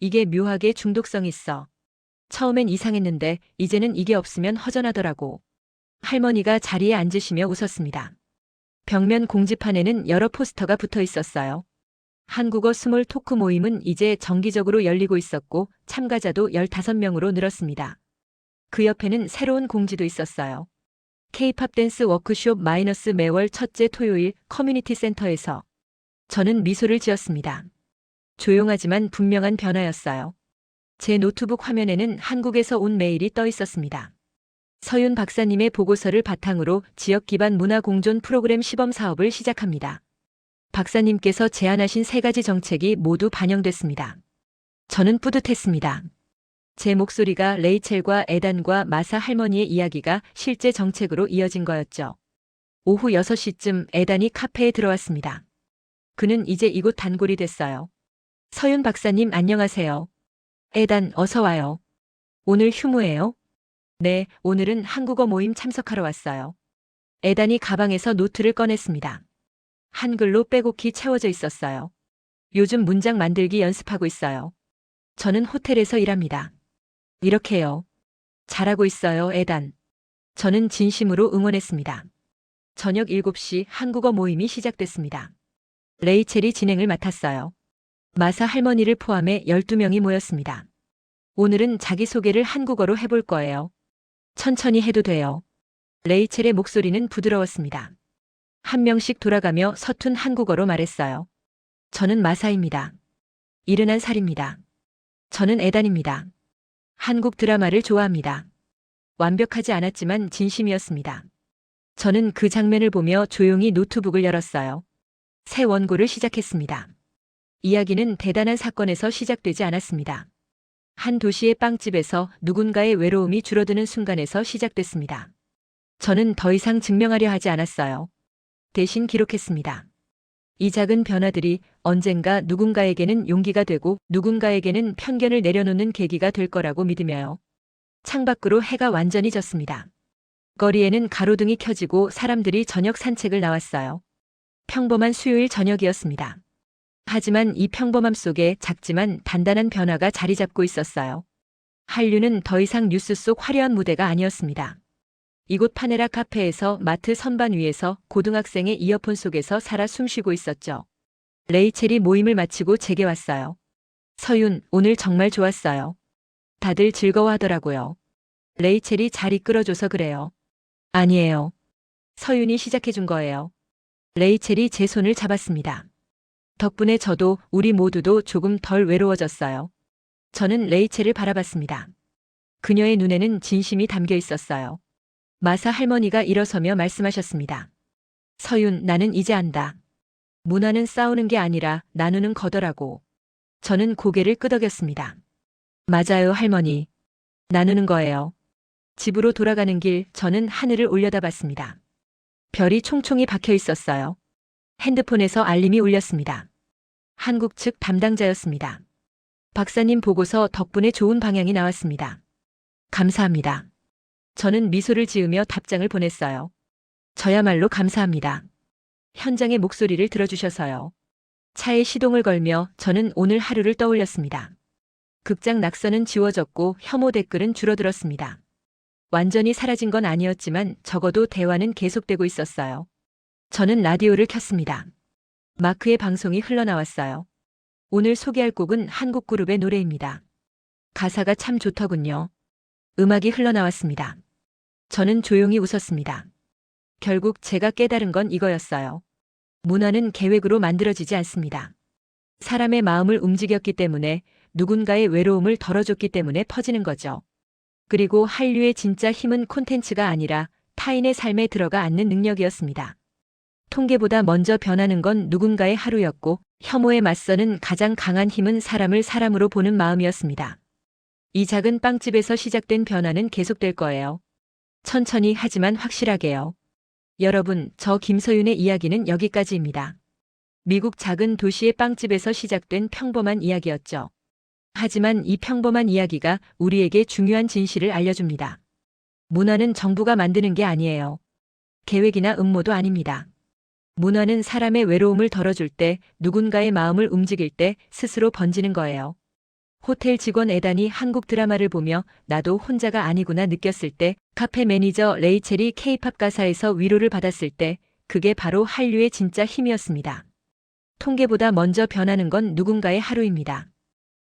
B: 이게 묘하게 중독성 있어. 처음엔 이상했는데 이제는 이게 없으면 허전하더라고. 할머니가 자리에 앉으시며 웃었습니다. 벽면 공지판에는 여러 포스터가 붙어 있었어요. 한국어 스몰 토크 모임은 이제 정기적으로 열리고 있었고 참가자도 15명으로 늘었습니다. 그 옆에는 새로운 공지도 있었어요. K-팝 댄스 워크숍 마이너스 매월 첫째 토요일 커뮤니티 센터에서. 저는 미소를 지었습니다. 조용하지만 분명한 변화였어요. 제 노트북 화면에는 한국에서 온 메일이 떠 있었습니다. 서윤 박사님의 보고서를 바탕으로 지역 기반 문화 공존 프로그램 시범 사업을 시작합니다. 박사님께서 제안하신 3가지 정책이 모두 반영됐습니다. 저는 뿌듯했습니다. 제 목소리가 레이첼과 에단과 마사 할머니의 이야기가 실제 정책으로 이어진 거였죠. 오후 6시쯤 에단이 카페에 들어왔습니다. 그는 이제 이곳 단골이 됐어요. 서윤 박사님 안녕하세요. 에단 어서 와요. 오늘 휴무예요? 네, 오늘은 한국어 모임 참석하러 왔어요. 에단이 가방에서 노트를 꺼냈습니다. 한글로 빼곡히 채워져 있었어요. 요즘 문장 만들기 연습하고 있어요. 저는 호텔에서 일합니다. 이렇게요. 잘하고 있어요, 에단. 저는 진심으로 응원했습니다. 저녁 7시 한국어 모임이 시작됐습니다. 레이첼이 진행을 맡았어요. 마사 할머니를 포함해 12명이 모였습니다. 오늘은 자기소개를 한국어로 해볼 거예요. 천천히 해도 돼요. 레이첼의 목소리는 부드러웠습니다. 한 명씩 돌아가며 서툰 한국어로 말했어요. 저는 마사입니다. 71살입니다. 저는 에단입니다. 한국 드라마를 좋아합니다. 완벽하지 않았지만 진심이었습니다. 저는 그 장면을 보며 조용히 노트북을 열었어요. 새 원고를 시작했습니다. 이야기는 대단한 사건에서 시작되지 않았습니다. 한 도시의 빵집에서 누군가의 외로움이 줄어드는 순간에서 시작됐습니다. 저는 더 이상 증명하려 하지 않았어요. 대신 기록했습니다. 이 작은 변화들이 언젠가 누군가에게는 용기가 되고 누군가에게는 편견을 내려놓는 계기가 될 거라고 믿으며요. 창밖으로 해가 완전히 졌습니다. 거리에는 가로등이 켜지고 사람들이 저녁 산책을 나왔어요. 평범한 수요일 저녁이었습니다. 하지만 이 평범함 속에 작지만 단단한 변화가 자리 잡고 있었어요. 한류는 더 이상 뉴스 속 화려한 무대가 아니었습니다. 이곳 파네라 카페에서 마트 선반 위에서 고등학생의 이어폰 속에서 살아 숨쉬고 있었죠. 레이첼이 모임을 마치고 제게 왔어요. 서윤, 오늘 정말 좋았어요. 다들 즐거워하더라고요. 레이첼이 잘 이끌어줘서 그래요. 아니에요. 서윤이 시작해준 거예요. 레이첼이 제 손을 잡았습니다. 덕분에 저도 우리 모두도 조금 덜 외로워졌어요. 저는 레이첼을 바라봤습니다. 그녀의 눈에는 진심이 담겨 있었어요. 마사 할머니가 일어서며 말씀하셨습니다. 서윤, 나는 이제 안다. 문화는 싸우는 게 아니라 나누는 거더라고. 저는 고개를 끄덕였습니다. 맞아요, 할머니. 나누는 거예요. 집으로 돌아가는 길 저는 하늘을 올려다봤습니다. 별이 총총히 박혀 있었어요. 핸드폰에서 알림이 울렸습니다. 한국 측 담당자였습니다. 박사님 보고서 덕분에 좋은 방향이 나왔습니다. 감사합니다. 저는 미소를 지으며 답장을 보냈어요. 저야말로 감사합니다. 현장의 목소리를 들어주셔서요. 차에 시동을 걸며 저는 오늘 하루를 떠올렸습니다. 극장 낙서는 지워졌고 혐오 댓글은 줄어들었습니다. 완전히 사라진 건 아니었지만 적어도 대화는 계속되고 있었어요. 저는 라디오를 켰습니다. 마크의 방송이 흘러나왔어요. 오늘 소개할 곡은 한국 그룹의 노래입니다. 가사가 참 좋더군요. 음악이 흘러나왔습니다. 저는 조용히 웃었습니다. 결국 제가 깨달은 건 이거였어요. 문화는 계획으로 만들어지지 않습니다. 사람의 마음을 움직였기 때문에 누군가의 외로움을 덜어줬기 때문에 퍼지는 거죠. 그리고 한류의 진짜 힘은 콘텐츠가 아니라 타인의 삶에 들어가 앉는 능력이었습니다. 통계보다 먼저 변하는 건 누군가의 하루였고 혐오에 맞서는 가장 강한 힘은 사람을 사람으로 보는 마음이었습니다. 이 작은 빵집에서 시작된 변화는 계속될 거예요. 천천히 하지만 확실하게요. 여러분, 저 김서윤의 이야기는 여기까지입니다. 미국 작은 도시의 빵집에서 시작된 평범한 이야기였죠. 하지만 이 평범한 이야기가 우리에게 중요한 진실을 알려줍니다. 문화는 정부가 만드는 게 아니에요. 계획이나 음모도 아닙니다. 문화는 사람의 외로움을 덜어줄 때, 누군가의 마음을 움직일 때 스스로 번지는 거예요. 호텔 직원 에단이 한국 드라마를 보며 나도 혼자가 아니구나 느꼈을 때, 카페 매니저 레이첼이 K-팝 가사에서 위로를 받았을 때, 그게 바로 한류의 진짜 힘이었습니다. 통계보다 먼저 변하는 건 누군가의 하루입니다.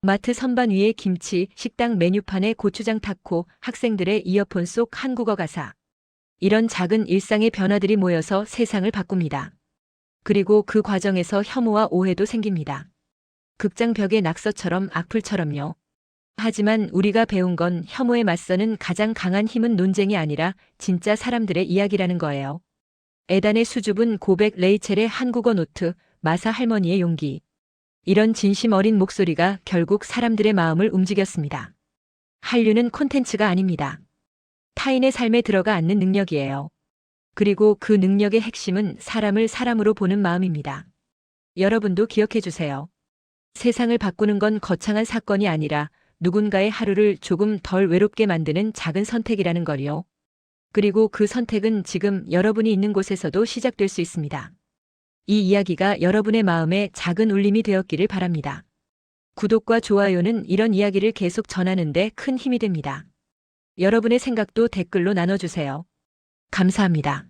B: 마트 선반 위에 김치, 식당 메뉴판에 고추장 타코, 학생들의 이어폰 속 한국어 가사. 이런 작은 일상의 변화들이 모여서 세상을 바꿉니다. 그리고 그 과정에서 혐오와 오해도 생깁니다. 극장 벽의 낙서처럼 악플처럼요. 하지만 우리가 배운 건 혐오에 맞서는 가장 강한 힘은 논쟁이 아니라 진짜 사람들의 이야기라는 거예요. 에단의 수줍은 고백, 레이첼의 한국어 노트, 마사 할머니의 용기. 이런 진심 어린 목소리가 결국 사람들의 마음을 움직였습니다. 한류는 콘텐츠가 아닙니다. 타인의 삶에 들어가 앉는 능력이에요. 그리고 그 능력의 핵심은 사람을 사람으로 보는 마음입니다. 여러분도 기억해 주세요. 세상을 바꾸는 건 거창한 사건이 아니라 누군가의 하루를 조금 덜 외롭게 만드는 작은 선택이라는 걸요. 그리고 그 선택은 지금 여러분이 있는 곳에서도 시작될 수 있습니다. 이 이야기가 여러분의 마음에 작은 울림이 되었기를 바랍니다. 구독과 좋아요는 이런 이야기를 계속 전하는 데 큰 힘이 됩니다. 여러분의 생각도 댓글로 나눠주세요. 감사합니다.